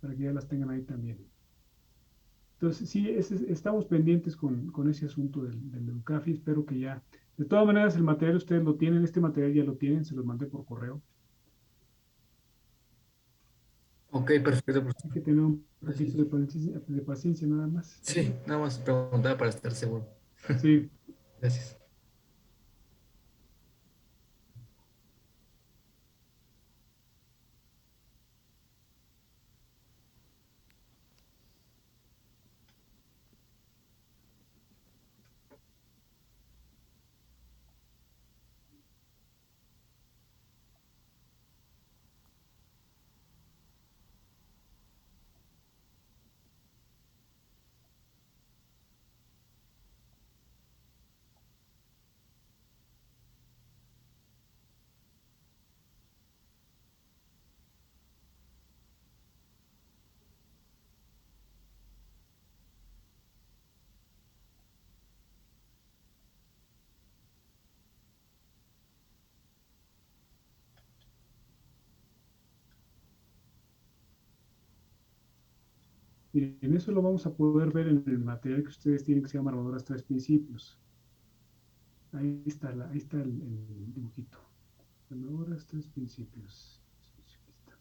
para que ya las tengan ahí también. Entonces, sí, estamos pendientes con ese asunto del Educafi. Espero que ya. De todas maneras, el material ustedes lo tienen, este material ya lo tienen, se los mandé por correo. Ok, perfecto, Hay profesor. que tener un poquito de paciencia nada más. Sí, nada más preguntaba para estar seguro. Sí, Gracias. miren, eso lo vamos a poder ver en el material que ustedes tienen que se llama Armadoras 3 Principios. Ahí está el dibujito. Armadoras 3 Principios. Aquí está.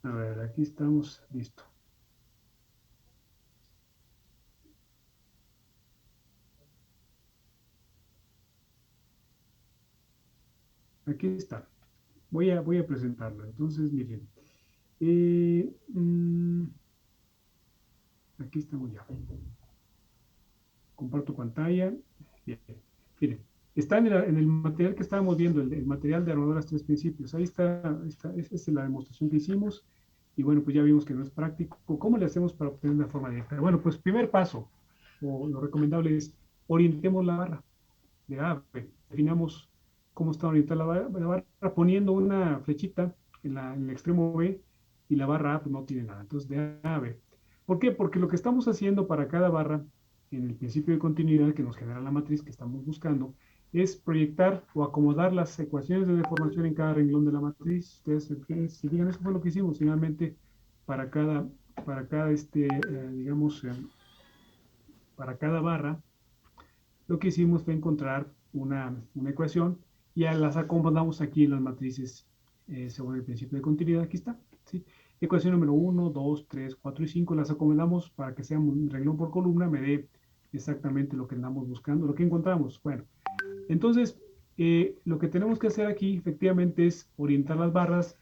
A ver, aquí estamos, listo. Aquí está. Voy a presentarlo. Entonces, miren. eh, mm, Aquí estamos ya. Comparto pantalla. Bien. Miren, está en el material que estábamos viendo, el material de Armadoras 3 Principios. Ahí está, esa es la demostración que hicimos. Y bueno, pues ya vimos que no es práctico. ¿Cómo le hacemos para obtener de forma directa? Bueno, pues primer paso, o lo recomendable es orientemos la barra de A a B. Definamos cómo está orientada la barra poniendo una flechita en el extremo B y la barra A pues, no tiene nada. Entonces, de A a B. ¿Por qué? Porque lo que estamos haciendo para cada barra en el principio de continuidad que nos genera la matriz que estamos buscando es proyectar o acomodar las ecuaciones de deformación en cada renglón de la matriz. Ustedes se fijan, eso fue lo que hicimos finalmente para cada digamos, para cada barra. Lo que hicimos fue encontrar una ecuación y las acomodamos aquí en las matrices según el principio de continuidad. Aquí está, ¿sí? Ecuación número 1, 2, 3, 4 y 5 las acomodamos para que sea un renglón por columna, me dé exactamente lo que andamos buscando, lo que encontramos. Bueno, entonces lo que tenemos que hacer aquí efectivamente es orientar las barras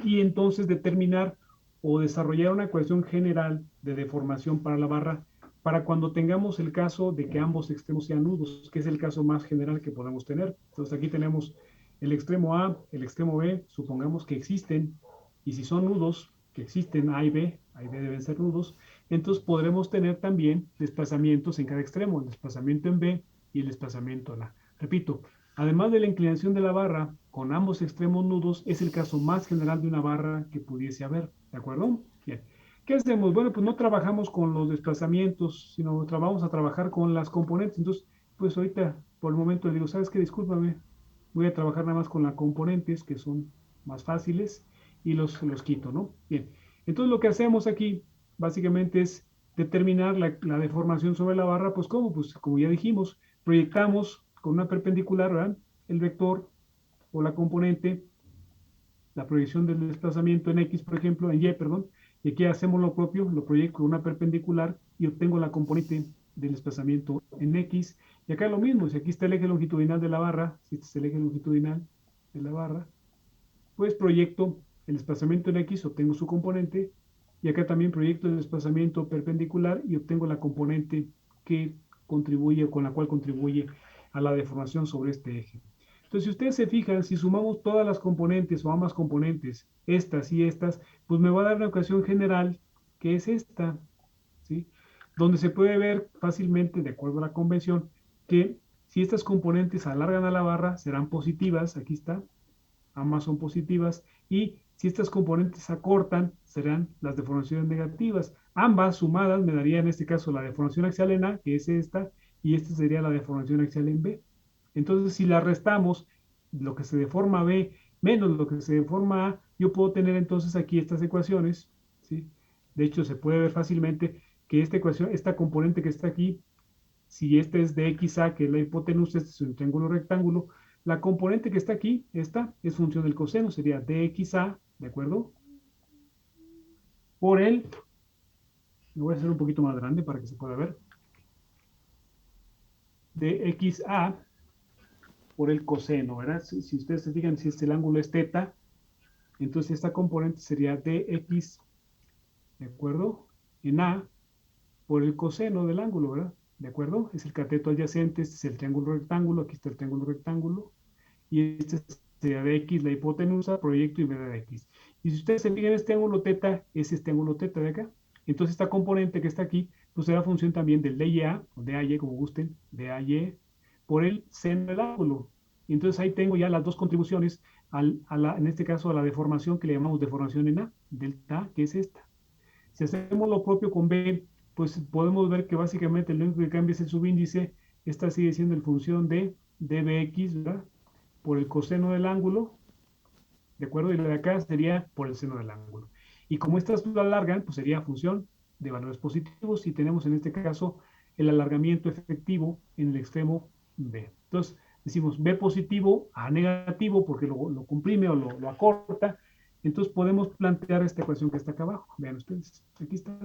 y entonces determinar o desarrollar una ecuación general de deformación para la barra para cuando tengamos el caso de que ambos extremos sean nudos, que es el caso más general que podemos tener. Entonces aquí tenemos el extremo A, el extremo B, supongamos que existen, y si son nudos, que existen A y B deben ser nudos, entonces podremos tener también desplazamientos en cada extremo, el desplazamiento en B y el desplazamiento en A. Repito, además de la inclinación de la barra con ambos extremos nudos, es el caso más general de una barra que pudiese haber, ¿de acuerdo? Bien. ¿Qué hacemos? Bueno, pues no trabajamos con los desplazamientos, sino vamos a trabajar con las componentes. Entonces, pues ahorita, por el momento, le digo, ¿sabes qué? Discúlpame, voy a trabajar nada más con las componentes, que son más fáciles, y los quito, ¿no? Bien. Entonces, lo que hacemos aquí, básicamente, es determinar la deformación sobre la barra. Pues, ¿cómo? Pues, como ya dijimos, proyectamos con una perpendicular, ¿verdad? El vector o la componente, la proyección del desplazamiento en X, por ejemplo, en Y, perdón, y aquí hacemos lo propio, lo proyecto con una perpendicular y obtengo la componente del desplazamiento en X. Y acá lo mismo, si aquí está el eje longitudinal de la barra, si este es el eje longitudinal de la barra, pues proyecto el desplazamiento en X, obtengo su componente, y acá también proyecto el desplazamiento perpendicular y obtengo la componente que contribuye o con la cual contribuye a la deformación sobre este eje. Entonces, si ustedes se fijan, si sumamos todas las componentes o ambas componentes, estas y estas, pues me va a dar una ecuación general que es esta, ¿sí? Donde se puede ver fácilmente, de acuerdo a la convención, que si estas componentes alargan a la barra, serán positivas, aquí está, ambas son positivas, y si estas componentes acortan, serán las deformaciones negativas. Ambas sumadas me daría en este caso la deformación axial en A, que es esta, y esta sería la deformación axial en B. Entonces, si la restamos, lo que se deforma B menos lo que se deforma A, yo puedo tener entonces aquí estas ecuaciones, ¿sí? De hecho, se puede ver fácilmente que esta ecuación, esta componente que está aquí, si este es de XA, que es la hipotenusa, este es un triángulo rectángulo, la componente que está aquí, esta, es función del coseno, sería dxa, ¿de acuerdo? Por el, lo voy a hacer un poquito más grande para que se pueda ver, dxa por el coseno, ¿verdad? Si ustedes se fijan, si el ángulo es teta, entonces esta componente sería dx, ¿de acuerdo? En A por el coseno del ángulo, ¿verdad? ¿De acuerdo? Es el cateto adyacente, este es el triángulo rectángulo, aquí está el triángulo rectángulo, y este sería de x, la hipotenusa, proyecto y me da x. Y si ustedes se fijan, este ángulo teta es este ángulo teta de acá. Entonces esta componente que está aquí, pues será función también del DYA, o DAY, como gusten, DAY, por el seno del ángulo. Y entonces ahí tengo ya las dos contribuciones, en este caso a la deformación que le llamamos deformación en A, delta A, que es esta. Si hacemos lo propio con B, pues podemos ver que básicamente lo único que cambia es el subíndice. Esta sigue siendo el función de dBx, ¿verdad? Por el coseno del ángulo, ¿de acuerdo? Y la de acá sería por el seno del ángulo. Y como estas lo alargan, pues sería función de valores positivos y tenemos en este caso el alargamiento efectivo en el extremo B. Entonces decimos B positivo, A negativo, porque lo comprime o lo acorta. Entonces podemos plantear esta ecuación que está acá abajo. Vean ustedes, aquí está.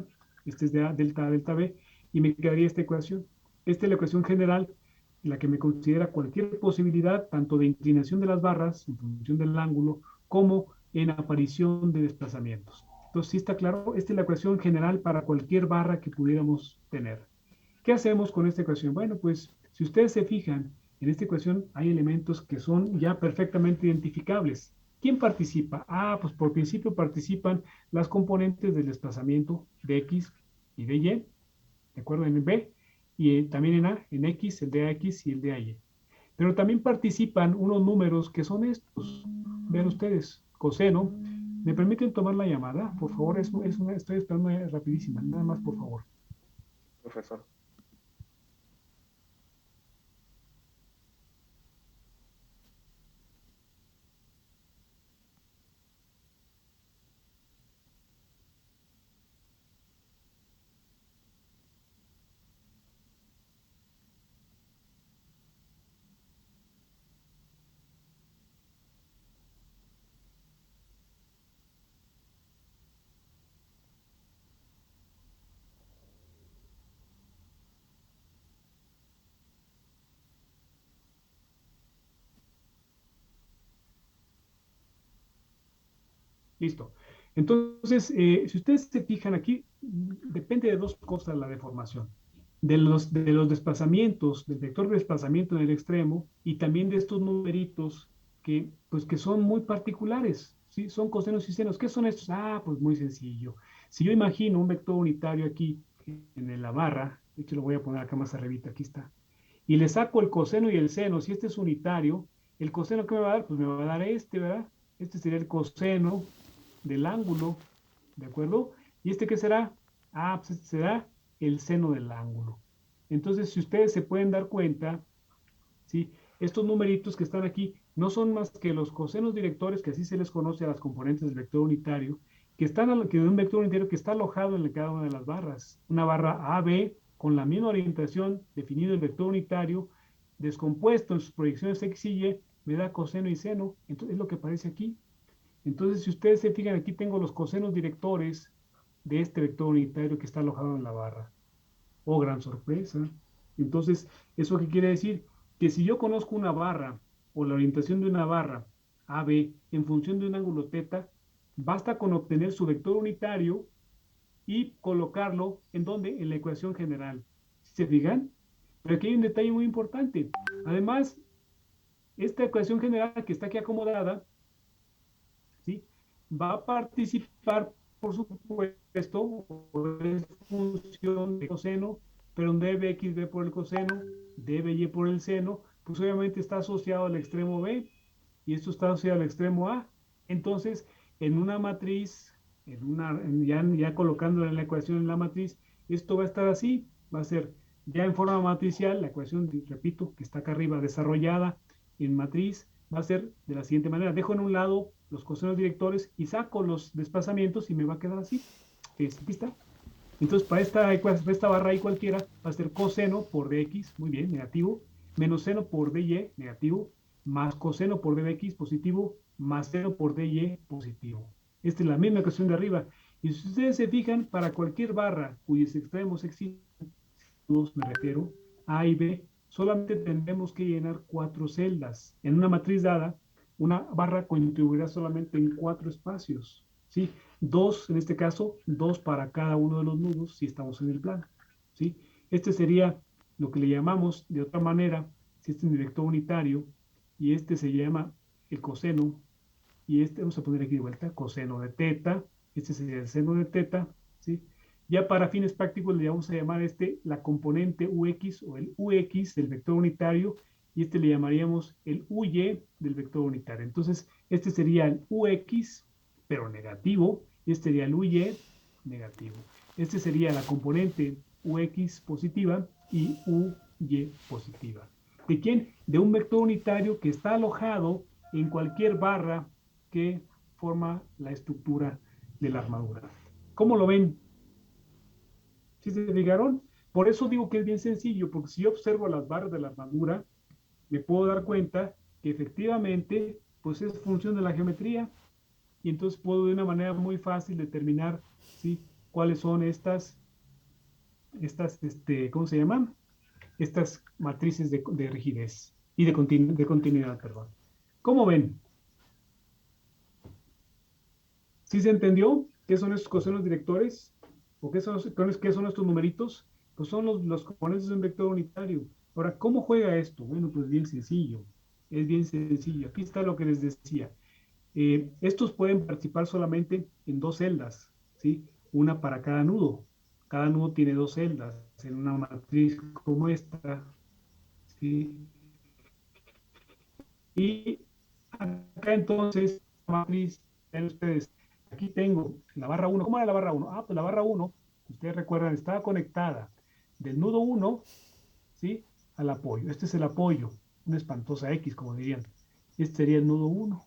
Este es de A, delta B, y me quedaría esta ecuación. Esta es la ecuación general en la que me considera cualquier posibilidad, tanto de inclinación de las barras en función del ángulo, como en aparición de desplazamientos. Entonces, sí está claro, esta es la ecuación general para cualquier barra que pudiéramos tener. ¿Qué hacemos con esta ecuación? Bueno, pues, si ustedes se fijan, en esta ecuación hay elementos que son ya perfectamente identificables. ¿Quién participa? Ah, pues por principio participan las componentes del desplazamiento de X y de Y, ¿de acuerdo? En B, y también en A, en X, el de AX y el de AY. Pero también participan unos números que son estos. Vean ustedes, coseno. ¿Me permiten tomar la llamada? Por favor, estoy esperando rapidísima. Nada más, por favor. Profesor. Listo. Entonces, si ustedes se fijan aquí, depende de dos cosas la deformación. De los desplazamientos, del vector de desplazamiento en el extremo y también de estos numeritos que son muy particulares. ¿sí? Son cosenos y senos. ¿Qué son estos? Ah, pues muy sencillo. Si yo imagino un vector unitario aquí en la barra, de hecho lo voy a poner acá más arribita, aquí está, y le saco el coseno y el seno, si este es unitario, el coseno que me va a dar, pues me va a dar este, ¿verdad? Este sería el coseno del ángulo, ¿de acuerdo? ¿Y este qué será? Ah, pues este será el seno del ángulo. Entonces, si ustedes se pueden dar cuenta, ¿sí? Estos numeritos que están aquí no son más que los cosenos directores, que así se les conoce a las componentes del vector unitario, que de un vector unitario que está alojado en cada una de las barras. Una barra AB con la misma orientación, definido el vector unitario, descompuesto en sus proyecciones X y Y, me da coseno y seno. Entonces, es lo que aparece aquí. Entonces, si ustedes se fijan, aquí tengo los cosenos directores de este vector unitario que está alojado en la barra. Oh, gran sorpresa. Entonces, ¿eso qué quiere decir? Que si yo conozco una barra o la orientación de una barra AB en función de un ángulo θ, basta con obtener su vector unitario y colocarlo en donde, en la ecuación general. ¿Se fijan? Pero aquí hay un detalle muy importante. Además, esta ecuación general que está aquí acomodada, ¿sí? Va a participar, por supuesto, es función de coseno, pero un dB x por el coseno, dby por el seno, pues obviamente está asociado al extremo b y esto está asociado al extremo a. Entonces, en una matriz, ya colocándola en la ecuación en la matriz, esto va a estar así, va a ser ya en forma matricial, la ecuación, repito, que está acá arriba, desarrollada en matriz, va a ser de la siguiente manera. Dejo en un lado los cosenos directores y saco los desplazamientos y me va a quedar así. Aquí está. Entonces, para esta barra ahí cualquiera, va a ser coseno por dx, muy bien, negativo, menos seno por dy, negativo, más coseno por dx, positivo, más seno por dy, positivo. Esta es la misma ecuación de arriba. Y si ustedes se fijan, para cualquier barra cuyos extremos existen, me refiero, A y B, solamente tendremos que llenar 4 celdas. En una matriz dada, una barra contribuirá solamente en 4 espacios, ¿sí? 2, en este caso, 2 para cada uno de los nudos, si estamos en el plano, ¿sí? Este sería lo que le llamamos, de otra manera, si este es un vector unitario, y este se llama el coseno, y este, vamos a poner aquí de vuelta, coseno de teta, este sería el seno de teta, ¿sí? Ya para fines prácticos le vamos a llamar la componente UX o el UX del vector unitario y este le llamaríamos el UY del vector unitario. Entonces, este sería el UX, pero negativo, y este sería el UY negativo. Este sería la componente UX positiva y UY positiva. ¿De quién? De un vector unitario que está alojado en cualquier barra que forma la estructura de la armadura. ¿Cómo lo ven? ¿Sí se fijaron? Por eso digo que es bien sencillo, porque si yo observo las barras de la armadura, me puedo dar cuenta que efectivamente, pues es función de la geometría, y entonces puedo de una manera muy fácil determinar, ¿sí?, cuáles son ¿cómo se llaman? Estas matrices de rigidez y de continuidad, perdón. ¿Cómo ven? ¿Sí se entendió qué son estos cosenos directores? ¿O qué son estos numeritos? Pues son los componentes de un vector unitario. Ahora, ¿cómo juega esto? Bueno, pues bien sencillo. Es bien sencillo. Aquí está lo que les decía. Estos pueden participar solamente en 2 celdas, ¿sí? Una para cada nudo. Cada nudo tiene 2 celdas en una matriz como esta, ¿sí? Y acá entonces, la matriz, ven ustedes, aquí tengo la barra 1. ¿Cómo era la barra 1? Ah, pues la barra 1, ustedes recuerdan, estaba conectada del nudo 1, ¿sí?, al apoyo. Este es el apoyo, una espantosa X, como dirían. Este sería el nudo 1.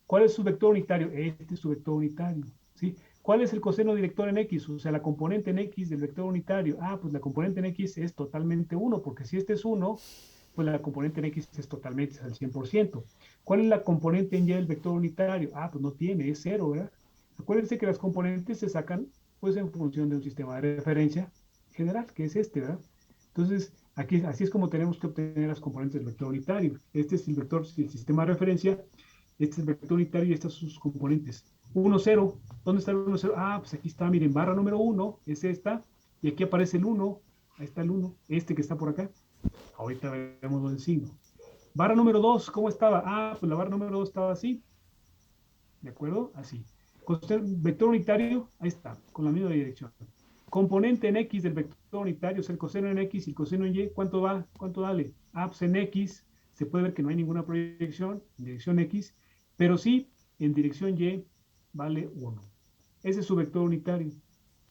¿Cuál es su vector unitario? Este es su vector unitario, ¿sí? ¿Cuál es el coseno director en X? O sea, la componente en X del vector unitario. Ah, pues la componente en X es totalmente 1, porque si este es 1, pues la componente en X es totalmente, es al 100%. ¿Cuál es la componente en Y del vector unitario? Ah, pues no tiene, es 0, ¿verdad? Acuérdense que las componentes se sacan, pues, en función de un sistema de referencia general, que es este, ¿verdad? Entonces, aquí, así es como tenemos que obtener las componentes del vector unitario. Este es el sistema de referencia, este es el vector unitario y estas son sus componentes. 1, 0. ¿Dónde está el 1, 0? Ah, pues aquí está, miren, barra número 1 es esta, y aquí aparece el 1, ahí está el 1, este que está por acá. Ahorita veremos lo del signo. Barra número 2, ¿cómo estaba? Ah, pues la barra número 2 estaba así. ¿de acuerdo? Así. Vector unitario, ahí está, con la misma dirección. Componente en X del vector unitario, o sea, el coseno en X y el coseno en Y, ¿cuánto va? ¿Cuánto vale? Ah, pues en X se puede ver que no hay ninguna proyección en dirección X, pero sí en dirección Y vale 1. Ese es su vector unitario.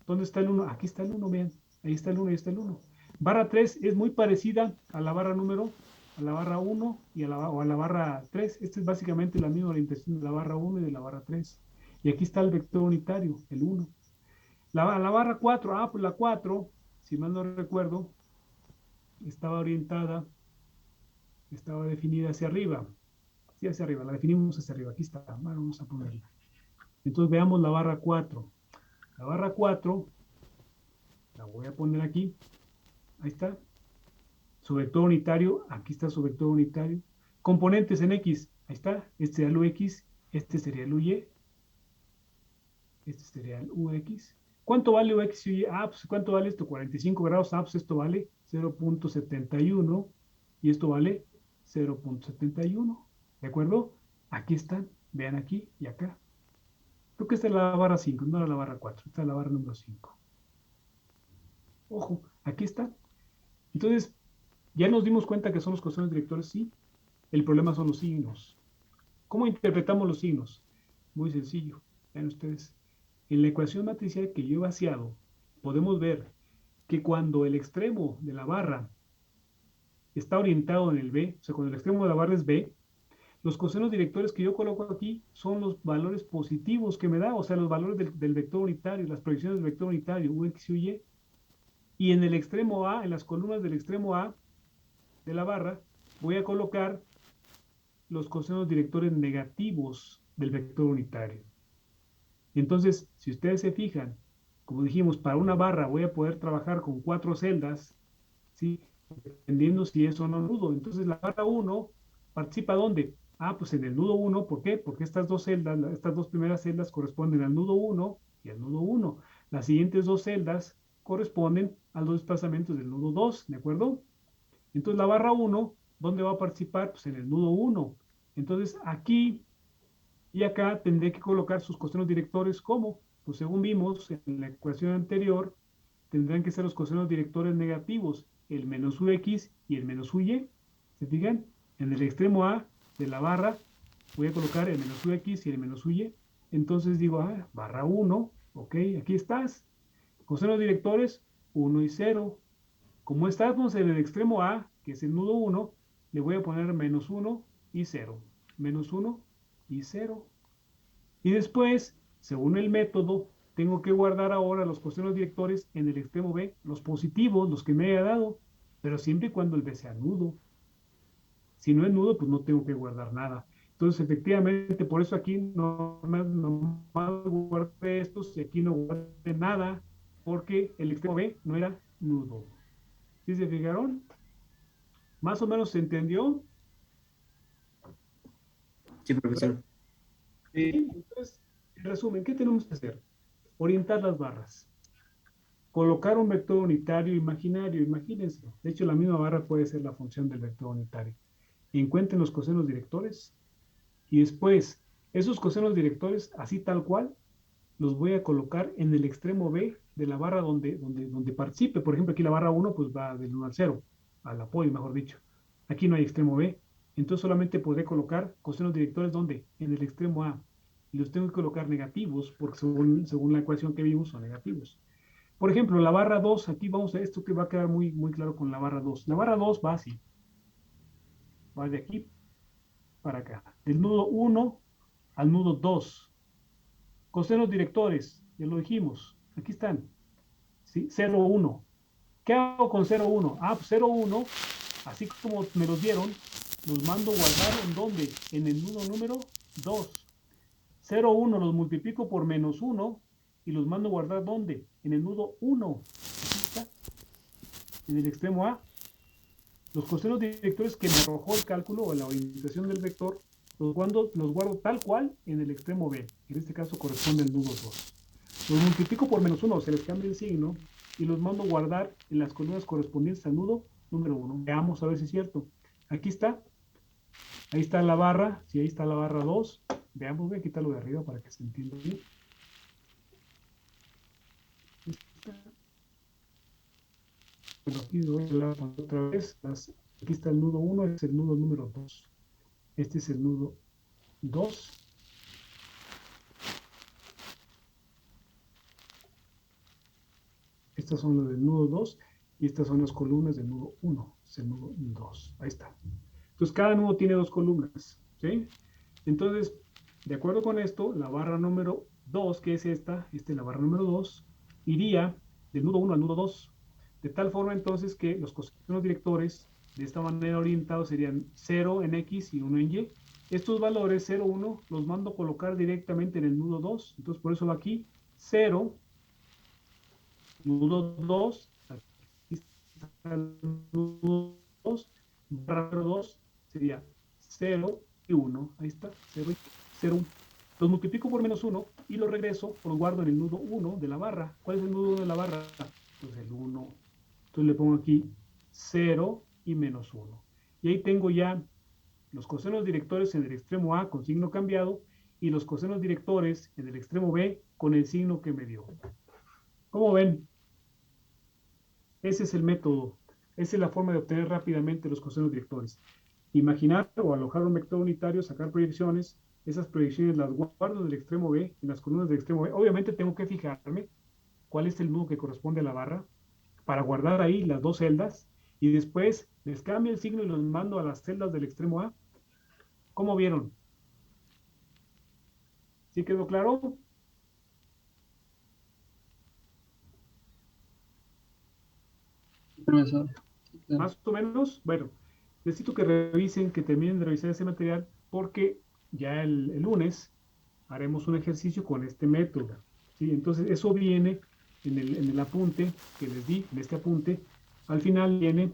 ¿Dónde está el 1? Aquí está el 1, vean. Ahí está el 1 y está el 1. Barra 3 es muy parecida a la barra número, a la barra 1 y o a la barra 3. Esta es básicamente la misma orientación de la barra 1 y de la barra 3. Y aquí está el vector unitario, el 1. La barra 4, pues la 4, si mal no recuerdo, estaba orientada, estaba definida hacia arriba. Sí, hacia arriba, la definimos hacia arriba. Aquí está, bueno, vamos a ponerla. Entonces veamos la barra 4. La barra 4, la voy a poner aquí. Ahí está. Su vector unitario, aquí está su vector unitario. Componentes en X, ahí está. Este sería el UX, este sería el UY, este sería el UX. ¿Cuánto vale UX y UY? Ah, pues ¿cuánto vale esto? 45 grados. Ah, pues esto vale 0.71 y esto vale 0.71. ¿De acuerdo? Aquí están. Vean aquí y acá. Creo que esta es la barra 5, no era la barra 4. Esta es la barra número 5. Ojo, aquí está. Entonces, ya nos dimos cuenta que son los cosenos directores, sí. El problema son los signos. ¿Cómo interpretamos los signos? Muy sencillo. Vean ustedes. En la ecuación matricial que yo he vaciado, podemos ver que cuando el extremo de la barra está orientado en el B, o sea, cuando el extremo de la barra es B, los cosenos directores que yo coloco aquí son los valores positivos que me da, o sea, los valores del vector unitario, las proyecciones del vector unitario, UX y Y. Y en el extremo A, en las columnas del extremo A de la barra, voy a colocar los cosenos directores negativos del vector unitario. Entonces, si ustedes se fijan, como dijimos, para una barra voy a poder trabajar con 4 celdas, ¿sí? Dependiendo si es o no nudo. Entonces, la barra 1 participa ¿dónde? Ah, pues en el nudo 1. ¿Por qué? Porque estas dos celdas, estas dos primeras celdas corresponden al nudo 1 y al nudo 1. Las siguientes dos celdas corresponden a los desplazamientos del nudo 2, ¿de acuerdo? Entonces, la barra 1, ¿dónde va a participar? Pues en el nudo 1. Entonces, aquí y acá tendré que colocar sus cosenos directores como, pues según vimos en la ecuación anterior, tendrán que ser los cosenos directores negativos, el menos UX y el menos UY. ¿Se fijan? En el extremo A de la barra voy a colocar el menos UX y el menos UY. Entonces digo, barra 1, ok, aquí estás. Cosenos directores 1 y 0. Como estamos en el extremo A, que es el nudo 1, le voy a poner menos 1 y 0. Menos 1 y 0. Y después, según el método, tengo que guardar ahora los cosenos directores en el extremo B, los positivos, los que me haya dado, pero siempre y cuando el B sea nudo. Si no es nudo, pues no tengo que guardar nada. Entonces, efectivamente, por eso aquí no guardé estos y aquí no guardé nada, porque el extremo B no era nudo. ¿Sí se fijaron? ¿Más o menos se entendió? Sí, profesor. Entonces, en resumen, ¿qué tenemos que hacer? Orientar las barras. Colocar un vector unitario imaginario, imagínense. De hecho, la misma barra puede ser la función del vector unitario. Encuentren los cosenos directores y después esos cosenos directores, así tal cual, los voy a colocar en el extremo B de la barra donde participe. Por ejemplo, aquí la barra 1 pues va del 1 al 0, al apoyo, mejor dicho. Aquí no hay extremo B. Entonces solamente podré colocar cosenos directores ¿dónde? En el extremo A. Y los tengo que colocar negativos, porque según la ecuación que vimos son negativos. Por ejemplo, la barra 2, aquí vamos a esto que va a quedar muy, muy claro con la barra 2. La barra 2 va así. Va de aquí para acá. Del nudo 1 al nudo 2. Cosenos directores, ya lo dijimos. Aquí están. ¿Sí? 0, 1. ¿Qué hago con 0, 1? Ah, pues 0, 1, así como me los dieron, los mando guardar en ¿dónde? En el nudo número 2. 0, 1 los multiplico por menos 1 y los mando guardar ¿dónde? En el nudo 1. Aquí está. En el extremo A. Los cosenos directores que me arrojó el cálculo o la orientación del vector, los guardo tal cual en el extremo B. En este caso corresponde al nudo 2. Los multiplico por menos 1, se les cambia el signo y los mando guardar en las columnas correspondientes al nudo número 1. Veamos a ver si es cierto. Aquí está. Ahí está la barra. Sí, ahí está la barra 2. Veamos, voy a quitarlo de arriba para que se entienda bien. Bueno, aquí voy a poner otra vez. Aquí está el nudo 1, es el nudo número 2. Este es el nudo 2. Estas son las del nudo 2 y estas son las columnas del nudo 1. Es el nudo 2. Ahí está. Entonces, cada nudo tiene dos columnas. ¿Sí? Entonces, de acuerdo con esto, la barra número 2, que es esta es la barra número 2, iría del nudo 1 al nudo 2. De tal forma entonces que los cosenos directores de esta manera orientados serían 0 en X y 1 en Y. Estos valores 0, 1 los mando a colocar directamente en el nudo 2. Entonces por eso va aquí 0, nudo 2, aquí está el nudo 2, barra 2 sería 0 y 1. Ahí está, 0 y 0, 1. Los multiplico por menos 1 y los regreso, los guardo en el nudo 1 de la barra. ¿Cuál es el nudo 1 de la barra? Pues el 1. Entonces le pongo aquí 0 y menos 1. Y ahí tengo ya los cosenos directores en el extremo A con signo cambiado y los cosenos directores en el extremo B con el signo que me dio. ¿Cómo ven? Ese es el método. Esa es la forma de obtener rápidamente los cosenos directores. Imaginar o alojar un vector unitario, sacar proyecciones. Esas proyecciones las guardo en el extremo B, en las columnas del extremo B. Obviamente tengo que fijarme cuál es el nudo que corresponde a la barra para guardar ahí las dos celdas y después les cambio el signo y los mando a las celdas del extremo A. ¿Cómo vieron? ¿Sí quedó claro? Profesor. Más o menos. Bueno, necesito que revisen, que terminen de revisar ese material porque ya el lunes haremos un ejercicio con este método. ¿Sí? Entonces eso viene en el apunte que les di, en este apunte. Al final viene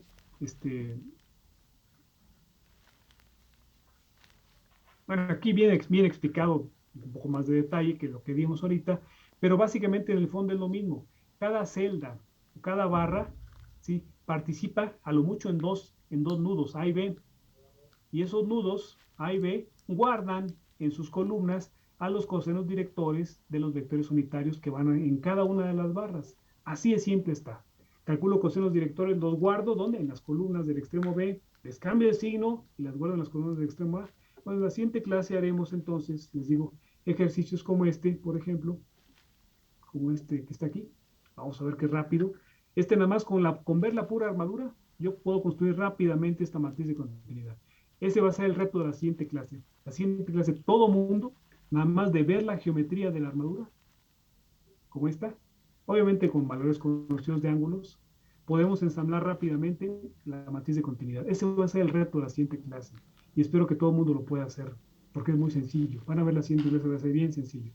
bueno, aquí viene explicado un poco más de detalle que lo que vimos ahorita, pero básicamente en el fondo es lo mismo. Cada celda, cada barra, ¿sí? Participa a lo mucho en dos nudos, A y B. Y esos nudos, A y B, guardan en sus columnas a los cosenos directores de los vectores unitarios que van en cada una de las barras. Así de simple está. Calculo cosenos directores, los guardo, ¿dónde? En las columnas del extremo B, les cambio el signo y las guardo en las columnas del extremo A. Bueno, en la siguiente clase haremos entonces, les digo, ejercicios como este, por ejemplo, como este que está aquí. Vamos a ver qué rápido. Nada más con ver la pura armadura, yo puedo construir rápidamente esta matriz de continuidad. Ese va a ser el reto de la siguiente clase. La siguiente clase, todo mundo, nada más de ver la geometría de la armadura, como esta, obviamente con valores conocidos de ángulos, podemos ensamblar rápidamente la matriz de continuidad. Ese va a ser el reto de la siguiente clase. Y espero que todo el mundo lo pueda hacer, porque es muy sencillo. Van a ver la siguiente clase, va a ser bien sencillo.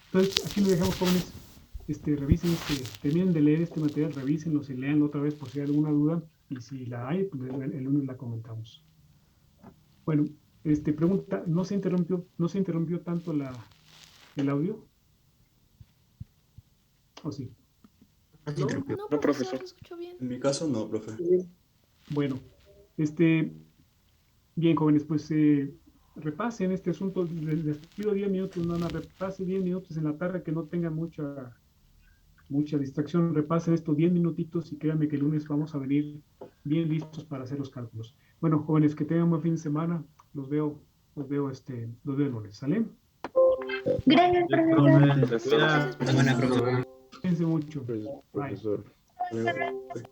Entonces, aquí lo dejamos, jóvenes. Revisen, terminen de leer este material, revísenlo y leanlo otra vez por si hay alguna duda. Y si la hay, pues el lunes la comentamos. Bueno, pregunta, ¿no se interrumpió tanto el audio? ¿O sí? No, profesor. ¿Lo escucho bien? En mi caso, no, profe. Bueno, bien, jóvenes, pues repasen este asunto. Les pido 10 minutos, nada más, repase 10 minutos en la tarde, que no tengan mucha distracción. Repasen estos 10 minutitos y créanme que el lunes vamos a venir bien listos para hacer los cálculos. Bueno, jóvenes, que tengan un buen fin de semana. Los veo el lunes. ¿Sale? Gracias, profesor. Buena, profesor. Cuídense mucho. Profesor. Profesor.